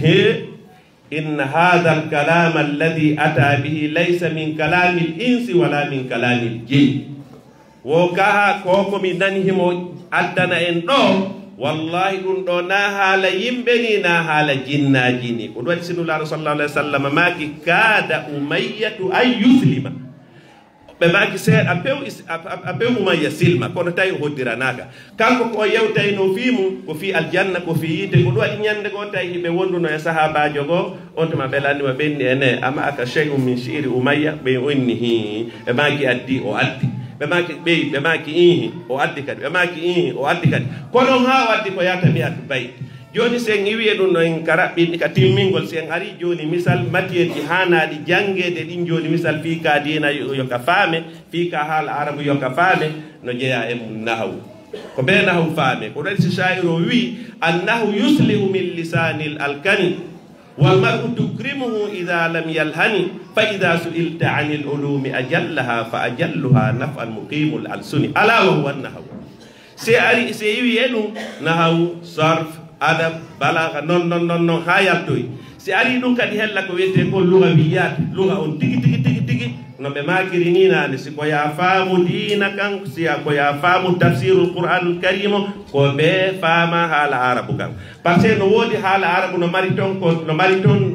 Speaker 6: إن هذا الكلام الذي أتى به ليس من كلام الإنس ولا من كلام الجن وكها كوكو من ننهم أدنا إنه والله إنه نهال يمبني نهال جنا جيني ودوات سنو الله صلى الله عليه وسلم ما كاد أمية أن يسلم ɓe maki seeɗa apew umayya silma kono tawi o hoddiranaka kanko ko yewtayno fimu ko fi aljanna ko fi yide ko ɗum waɗi ñande goo tawi hiɓe wonduno e sahabajo goo on tuma ɓelandima ɓenni ene ama aka chey'um min shi'ri umayya ɓe onni ɓe maki addi o addi ɓe maki ɓeyi ɓe maki o addi kadi ɓe maki o addi kadi kono ha o addi ko yata miyat bayt joni sen wiye ɗum no en ka raɓɓinɗi ka timmingol sen ari joni misal matiyeji hanaɗi jangede ɗin joni misal fi ka dina yoka faame fi ka haala arabu yoka faame no jeeya e mum nahawu ko ɓe nahawu faame ko ɗaɗi si sha'ir o wi annahu yuslihu min lisanil alkani walmar'u tukrimuhu ida lam yalhani fa ida su'ilta anil ulumi ajallaha fa ajalluha naf'an muqimul alsuni ala wa huwa nahawu se ari se wiye ɗum nahawu sarf adab balaga non ha yaltoy si ari ɗum kadi hella ko wiyete ko luga wiyat luga on tigi no ɓe makiri ni nane si ko ya faamu dina kan si ko ya faamu tafsirul qur'anul karim ko ɓe faama haala arabu kan par ce que no woodi haala arabu no mari ton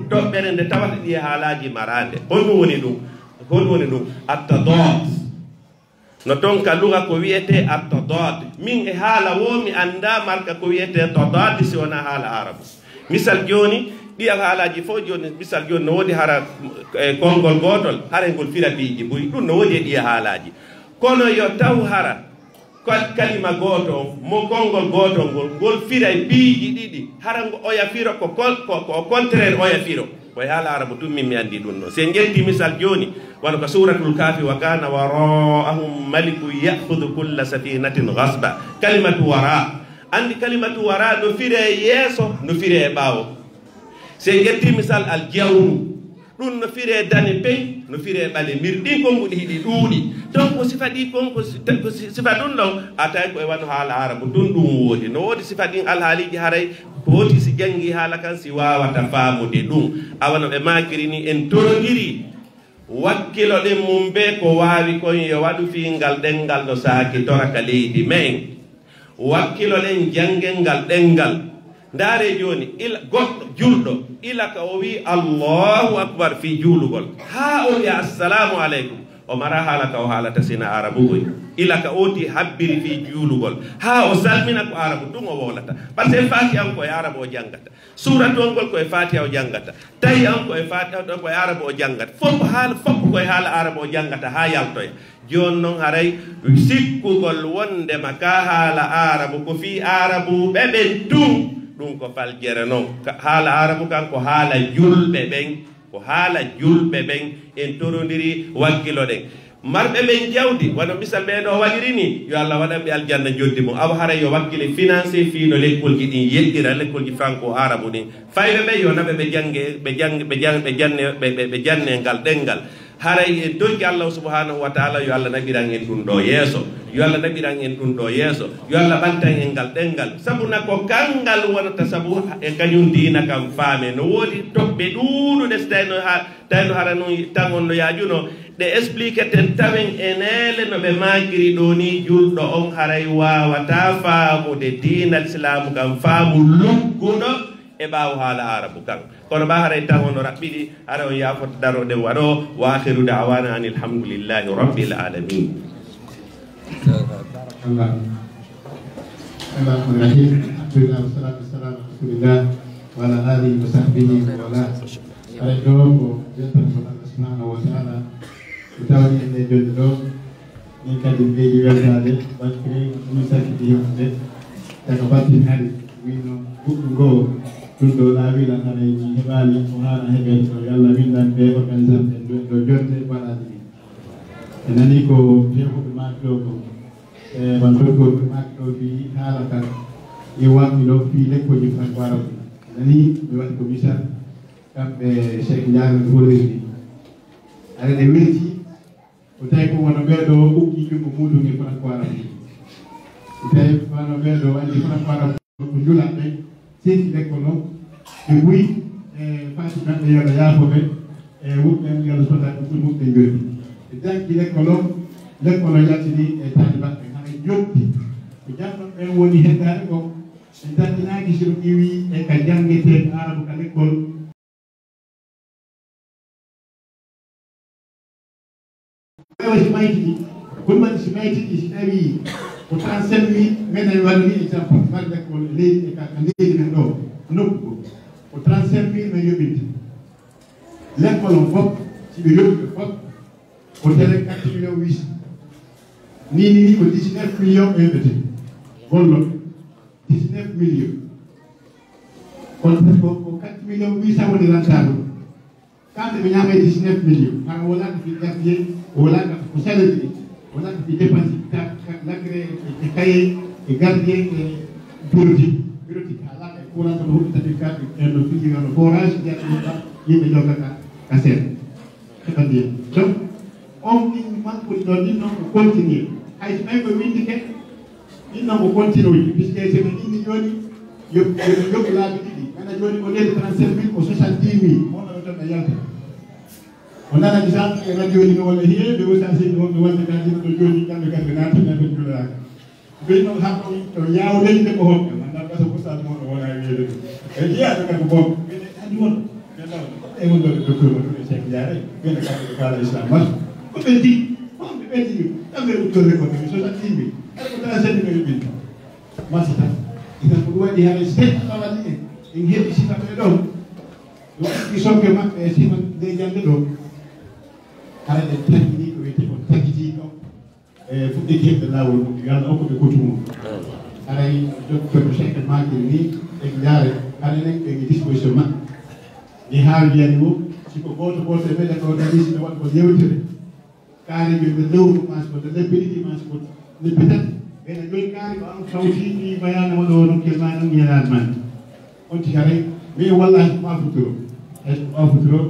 Speaker 6: toɓɓere nde tawata ɗi haalaji marade honɗum woni ɗum attadot no toon ka luga ko wiyete attadad min e haala wo mi anda marka ko wiyete tadad si wona haala arabu misal joni ɗiya haalaji fof joni misal joni no woodi hara konngol gotol hara ngol fira piiji ɓuuri ɗum no woodi e ɗiya haalaji kono yo taw hara kalima goto mo konngol gotol ngol fira e piiji ɗiɗi hara oya firo ko contraire oya firo koye haala arabu tum min mi andi ɗum noon sen jetti misal joni wano ko suratul kafi wa kana wara'ahum maliku ya'khudhu kulla safinatin ghasba kalimatu wara andi kalimatu wara no fire yeeso no fire e ɓaawo sen jetti misal al jawru ɗum no fire dane pey no fire ɓale mir ɗin konnguɗi hiɗi ɗuuɗi donc ko sifa ɗi konko sifa ɗum ɗon a tawi koye wano haala arabu ɗum woodi no woodi sifa ɗin alhaaliji haray hooti si jangi haala kan si wawata faamude ɗum awano ɓe makiri ni en torogiri wakkilo ɗen mum be ko wawi kon yo waɗu fingal ɗengal no saaki toraka leydi men wakkilo ɗen jangengal ɗengal ndaare joni ila goɗɗo julɗo ila ka o wi allahu akbar fi juulugol ha o wi assalamu aleykum o mara haala ka o haalata sina arabu koy ila ka oti habbiri fi juulugol ha o salmina ko arabu ɗum o wolata par ce que fatiha on koye arabu o jangata suratu on gol koye fatiha o jangata tawi on koye fatiha ɗon koye arabu o jangata fof haala fof koye haala arabu o jangata ha yaltoya joni noon haray sikkugol wondema ka haala arabu ko fi arabu ɓeɓen tum ɗum ko faljere noon haala arabu kan ko haala julɓe ɓen ko haala julɓe ɓen en torodiri wakkilo ɗen marɓe ɓen jawdi wano misal ɓeɗo waɗiri ni yo Allah waɗanɓe aljanna joddi mum awa hara yo wakkile financé fiino lekkolji ɗin yeɗɗira lekkolji franco arabu ɗin fayɓe ɓe yo naɓe ɓe janne ngal ɗengal haray en doggi Allah subhanahu wa taala yo Allah naɓiran en ɗum ɗo yeeso yo Allah naɓiran en ɗum ɗo yeeso yo Allah ɓantan en ngal ɗengal sabuna ko kangal wonata sabu e kañum dina kam faame no woodi toɓɓe ɗuuɗuɗe so tawno hara noon tan on no yaajuno ɗe explique ten tawen enele no ɓe makiri ɗo ni julɗo on haray wawata faamude diinal islamu kam faamu lugguɗo e ɓaawo haala arabu kan kono ɓa haray tan ono raɓɓiɗi hara on yafota darode waɗo wa akhiru da'wana an alhamdulillahi rabbil alamin
Speaker 7: Bismillahirrahmanirrahim. Alhamdulillah wassalatu wassalamu ala rasulillah wa ala alihi wa sahbihi wa wala. Haray ɗo ko yettan ko Allah subhanahu wa ta'ala ko tawni ene jonde ɗo min kadi mbeeji weltade wakkiri ɗum sakkiti yimɓe taga battin hari wino goɗɗum ngoo ɗum ɗo laawilan haray mi heɓani ko haala heɓen ɗo yo Allah windan ɓe organisation en ɗo jonde waɗade ni e nani ko heɓuɓe maaki ɗo ko wan doggoɓe maaki ɗo fi haala kan e wammi ɗo fi lekkoji franco arabu nani mi waɗi ko misal kamɓe cheikh ndiagal horirni aɗa ɗe welti ko tawi ko wono ɓeeɗo ɓuɓɓi jungo muɗum e franco arabu so tawi wono ɓeeɗo andi franco arabu ko julat ɓe senti lekkol noon ɓe ɓuyi e fati maɓɓe yoɗa yaafoɓe e wuɓɓe yoɗa sota ɗum ɗum wuɓɓe joni ɓe danki lekkol on lekkol o yaltini e tani maɓɓe haɗa jotti ko jannon ɓen woni heddade ko ɓe tandinaki sino ƴiwi e ka jangete arabu ka lekkol si maytini kono waɗi si maytini si tawi ko 37 meɗen waɗani exemple mbaɗ lekkol leydi e ka leydi men ɗo nokku ko 35 men yoɓinte lekkol on fof si ɓe yoɓiɓe fof ko tele 4 millions 800 ni ko 19 millions e yoɓete golloɓe 19 millions kono ko 4 millions 800 woni rentable kamɓe ɓe ñaame 19 millions har wonaka fi gardien wonaka ko salaire wonaka fi dépense l'engrais e cahier e gardien e bureautique alaka e courant no huɓɓitati kamɓe no fijirano forage ƴeɗɗa yimɓe jogata ka seeɗa heɓa ndiyam donc on ɗin manqueɗi ɗo ɗin noon ko continue hayso ɓay ko windike ɗin noon ko continue puisque soɓe ɗinni joni yoɓɓi laabi ɗiɗi kana joni ko leydi 35 000 ko 70 000 on ɗo tan ɓe yalta o nana exemple e radio ni walla heeɓe osaseji wonɓe wonde kadima ɗo joni kamɓe kamɓe naataɓe juloraka ɓen noon hamɗo to ñaaw leyde ko honɓe anda gasa oustage moɗo wona wiide ɗum e jeeyaɓe kamɓe bonɓe ɓene andi won e wonɗoɓe docteur mo ɗum e cheikh diare ɓene kamɓe ɓe kaala islam mas ko ɓeddi honɓe ɓeddi kamɓe uttorde ko ɗumi so tattimi aɗa ko tala sendi no yoɓɓinta masa tan itan ko ɗum waɗi haɗa seeɗa ɗawaɗi en heeɓi sifaɓe ɗon ɗo ɓiɗɗi sonke maɓɓe e sifa nde jande ɗo haɗa ɗe taggini ko wiyete ko taggiti ɗo e fuɗɗiki heɓɓe laawol mum yo Allah hokkuɓe kotu mum haray docteur cheikh makiri ni e jaare haɗa nen ɓe disposition maɓɓe ni haali wiyani wo siko goto goto e meɗen ɗo ɗaɗi siɓe waɗa ko yewtere kaari ɓe ɓe lewru mas ko de lebbi ɗiɗi mas ko lebbi tati ɓene joni kaari ko an kawti ni bayana waɗo nokkel ma ɗum ñelade man on ti haray mi wallahi ko ɓafutoro hayso ko ɓafutoro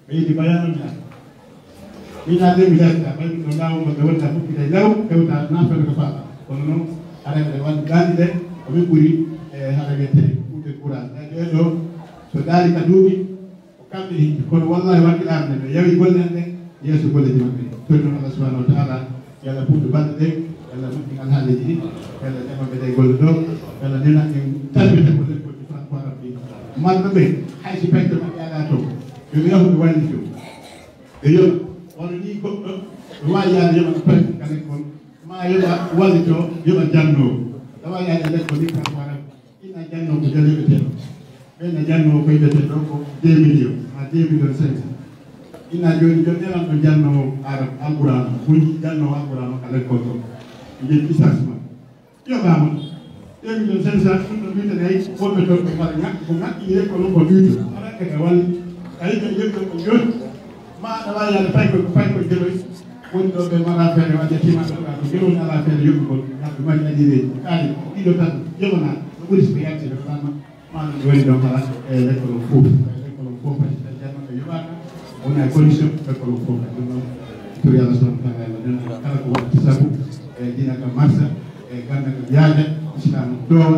Speaker 7: ɓe yiɗi bayano mi ar mina lemi lasɗa ɓayɗum no lawol ɓe wonta fukkita law hewta nafede ko faaɓa kono noon haɗa ɓe wadde dandi ɗe komin ɓuuri e haɗa wiyete ɓuuɗe courage ɗeɗo so daari ka duuɓi ko kamɓe hikki kono wallahi wakkilaɓe ɓe yawi golle en ɗen yeeso golleji maɓɓe toy noon Allah subahanahu wa taala yalla ɓuuɗe balɗe ɗe yalla moƴƴi alhaaleji ɗi yalla nemaɓe ɗe golle ɗo yalla nena en talbita ko lekkoji franco arabe ɗi malɓe ɓe hayso pente maɓɓe ala to yomi yahuɓe walli to ɓe yoɓa wala ni goɗɗo wawi yaade yoɓa pratique ka l'école ma yoɓa wallito yoɓa janno tawa yaade l'école ni kan wara ina janno ko jaleɓeteɗo ɓenna janno ko yiɓeteɗo ko 2 millions ma 2 millions 500 ina joni ɗeɗan ɗo janno alqurano hunji janno alqurano ka l'école to nden licence yoɓama 2 millions 500 ɗum ɗo mbiten hay wonɓe toon ɓe mbaɗa ñakka ko ŋakkini école on ko ɗuyto aɗa ka walli ayi ɓe yebɓe ko joni ma aɗa wawi yaade fay ko jeɓoy woni ɗo ɓe mbaɗa feere wadde timaɗo ɗa ko jewoni ala feere yoɓɓugol kamɓe mari adiriji kaali ɗiɗo tan jomana no ɓuuri siko yaccede ɗama maɗum ɗo woni ɗon kala e l'école o fof l'école o fof kadi tan jannoɓe yoɓaka wona condition l'école o fof ɗum noon tour yallah subahana taala nen kala ko waɗa sabu e dina ka marsa e ganda ko yaaja islamu dowa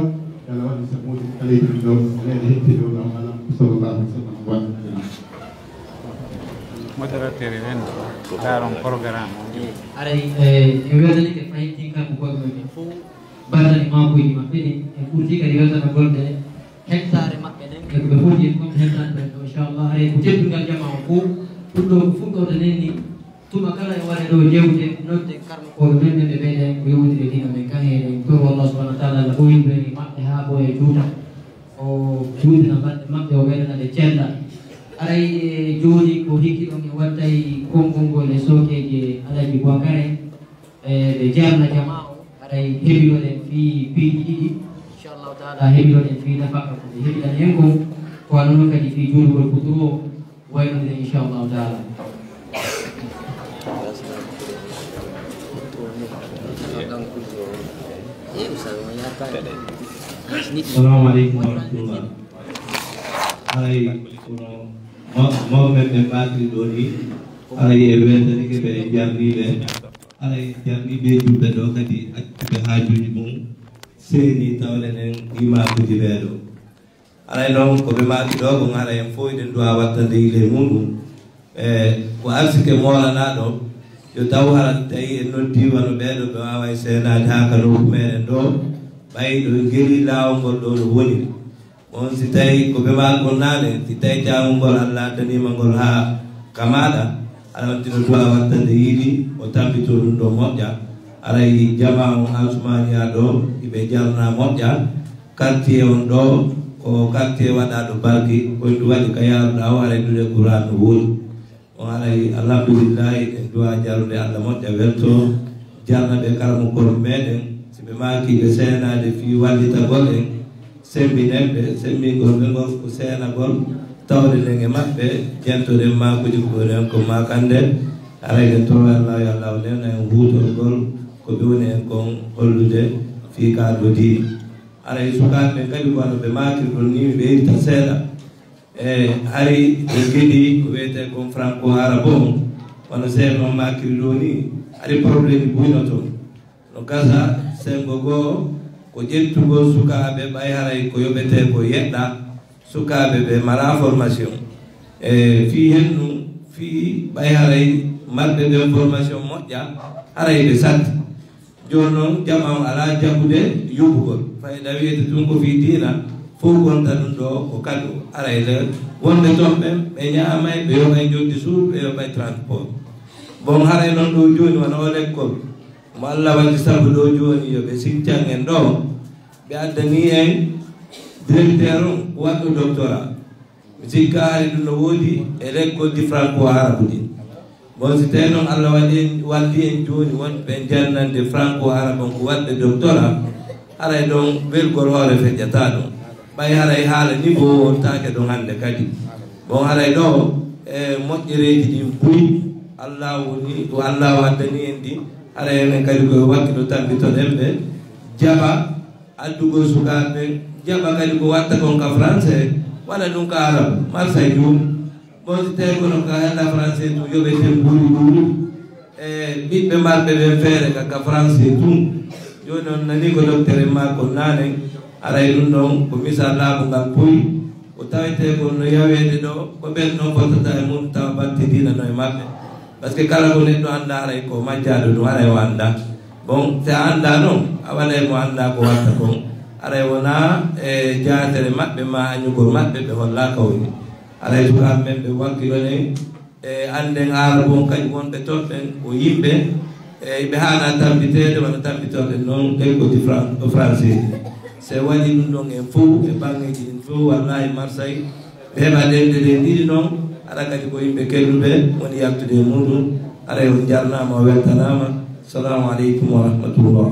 Speaker 7: yalla waɗi sa moodi kaleydi ɗo leyde hetti ɗo ɗam ala sallallahu alih wa sallam waɗa
Speaker 5: moderateur en daron programme
Speaker 1: aray e weldani ke fayti kamɓe goɗɗo ɓe fof bardani makoyɗi maɓɓe ɗi e ɓurti kadi weldana golde hectare maɓɓe ɗen e koɓe foti en comme hectare ɓen ɗo inchallah aray ko teddungal jama o fof ɗum ɗo ko fuɗɗode nen ni tuma kala e waɗe ɗo jewte nodde karma koɓe men ɓe ɓeɗen ko yewtide dina men kan heɗen tour wallah subahana wa taala allah ɓoyinɓeni maɓɓe ha ɓoye juuta o juutina balɗe maɓɓe o weɗanade ceerɗa aray joni ko hikki ɗon e wattay konngol ngol e sokeje alaji boakare ɓe jarna jama o aray heɓiɗoɗen fi piiji ɗiɗi inchallahu taala heɓiɗoɗen fi nafaka ko ɓe heɓiɗan hen ko ko anono kadi fi julugol kuturu o waynode inchallahu taala
Speaker 8: Assalamu alaikum warahmatullah. Ay kono mawɓe ɓe mbatiri ɗo ni alay e weltani ke ɓe jarniɓe alay jarniɓe julɓe ɗo kadi accuɓe haajuji mum seeni tawlenen imakuji ɓeɗo alay noon koɓe maki ɗo ko gara en fof eɗen duwa wattande yile muɗum e ko arsike molanaɗo yo taw harat tawi en noddi wano ɓeɗo ɓe wawa e seenade ha ka nokku meɗen ɗo ɓayi ɗo geeli laawol ngol ɗo no woni on si tawi ko ɓe maagol naane si tawi jaamol ngol allah addanima ngol ha kamaɗa aɗa wattino duwa wattande yiiɗi o tampito ɗum ɗo moƴƴa aray jama on alsumaniya ɗo iɓe jarna moƴƴa quartier on ɗo ko quartier waɗaɗo balki koye ɗum waɗi ka yaruɗa o aray ɗuɗe courant no woni on aray alhamdulillahi en duwa jarude allah moƴƴa welto jarna ɓe karamo kol meɗen ɓe maki ɓe seenade fi wallitagol en sembineɓe sembingol ɓe ngol ko seenagol tawde nden e maɓɓe jentoɗen makuji konen ko makande arayden to allah yo allah nen en hutolgol ko ɓe woni en kon hollude fi kadro diine aray sukaɓe kadi ko ano ɓe makirɗon ni mi ɓeyrita seeɗa e hari ɓe geeɗi ko wiyete kon franco arabe on wono seeɗa noon makiri ɗo ni ari probléme buynoto no gasa sengo goo ko ƴettugol sukaɓe ɓay haray ko yoɓete ko yeɗɗa sukaɓe ɓe mala formation e fi hennu fi ɓay haray marɓe ɓe formation moƴƴa haray ɓe satti joni noon jama o ala jaɓude yuɓugol fayda wiyete tun ko fi diina fof gonta ɗum ɗo ko kadu aray le wonɓe toon ɓen ɓe ñamay ɓe yoɓay joddi suudu ɓe yoɓay transport bon haray noon ɗo joni wona o l'école mo allah waɗi sabu ɗo joni yo ɓe siccan en ɗo ɓe addani en directeur on waɗɗo doctorat mi sikka hari ɗum no woodi e l'école di franco arabe ɗi bon si tawi noon allah waɗi en walli en joni wonɓe jannande franco arabe on ko waɗɓe doctorat haray ɗon welgol hoore feƴƴata ɗum ɓay haray haala niveau wontake ɗon hannde kadi bon haray ɗo e moƴƴereji ɗin buyi allah woni ko allah waddani en ɗi ara enen kadi koye wakkiɗo tambitoɗen ɓe jaɓa addugol sukaɓe jaɓa kadi ko watta kon ka français waɗa ɗum ka arabe marsay jum bon si tawi kono ka hella français tum yoɓete ɓuuri ɓuuri e ɓiɓɓe marɓe ɓen feere ka français tum joni on nani ko docteur en ma ko nanen aray ɗum ɗon ko misal laaɓu ngal poyi ko tawete kon no yawede ɗo ko ɓen noon fottata e mum tawa batte dinano e maɓɓe par ce que kala ko neɗɗo anda haray ko majjaɗo ɗum haray o anda bon si a anda noon a waɗay mo anda ko watta kon aray wona e jatere maɓɓe ma añugol maɓɓe ɓe holla kawni aray sukaɓe men ɓe wakkilo nen anden haala bon kañ wonɓe toon ɓen o yimɓe ɓe haana tampitede wona tampitoɗen noon kay koti français se waɗi ɗum ɗon en fof e bangeji ɗin fof wallahi Marseille ɓe heɓa ɗemde ɗe ɗiɗi noon aɗa kadi ko yimɓe kelluɓe woni yaltude e muɗum aɗa on jarnama o weltanama. Assalamu aleykum wa rahmatullah.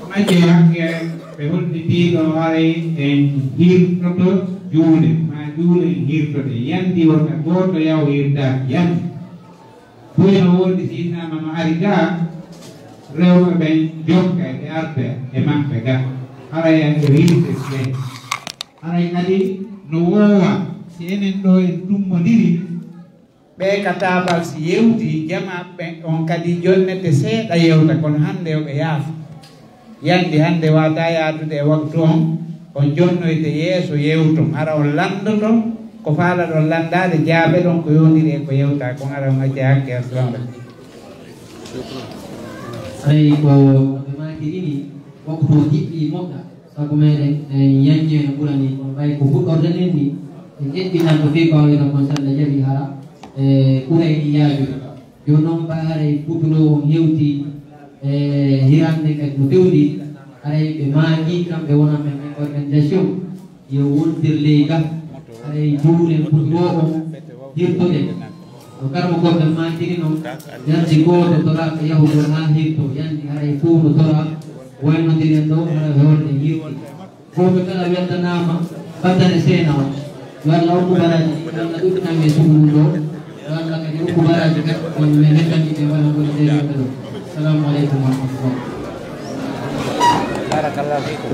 Speaker 5: Majje hakke ɓe hollitiɗo haray en hirtoto juuɗe ma juuɗe hirtoɗe yandi wonɓe goto yaw hirdaki yandi ɓuyno woodi sinama no ari ga rewɓe ɓen jokka e arde e maɓɓe ga haray en ɗo hirde ɓe haray kadi no wowa si enen ɗo en ɗummodiri ɓe ka tabal si yewti jama ɓe on kadi jonnete seeɗa yewta kono hande yoɓe yaafa yandi hande wata yaadude e waktu on jonnoyde yeeso yewton ara on landoto ko faala ɗon landade jaabe ɗon ko yondiri e ko yewta ko ara on acce hakke. Assalamu
Speaker 1: ay ko ɓe makirini waktu jiɗɗi moƴƴa sabu meɗen en yañje no ɓurani on ɓay ko fuɗɗorde nen ni en ƴeɓɓinan to fi kawayno kon salla jaɓi hara e ɓuray ɗi yaajude joni noon ɓa haray fuɗɗuɗo on hewti e hirande kadi no fewndi haray ɓe maaki kamɓe wona men organisation yo wondir leyga haray juulen fuɗɗo on hirtoɗe no karmo goɓe makiri noon yandi goto toraka yahugo ha hirto yandi haray fof no tora waynodiren ɗo haɗa hewde hirti goɓe kala weltanama baddane seena o yo Allah hokku baraji Allah ɗuɗɗiname suguɗum ɗo yo Allah kadi hokku baraji kadi on men hettaniɓe walla goni ɗeɗoɓe ɗo. Assalamu aleykum wa rahmatullah. Barakallahu fikum.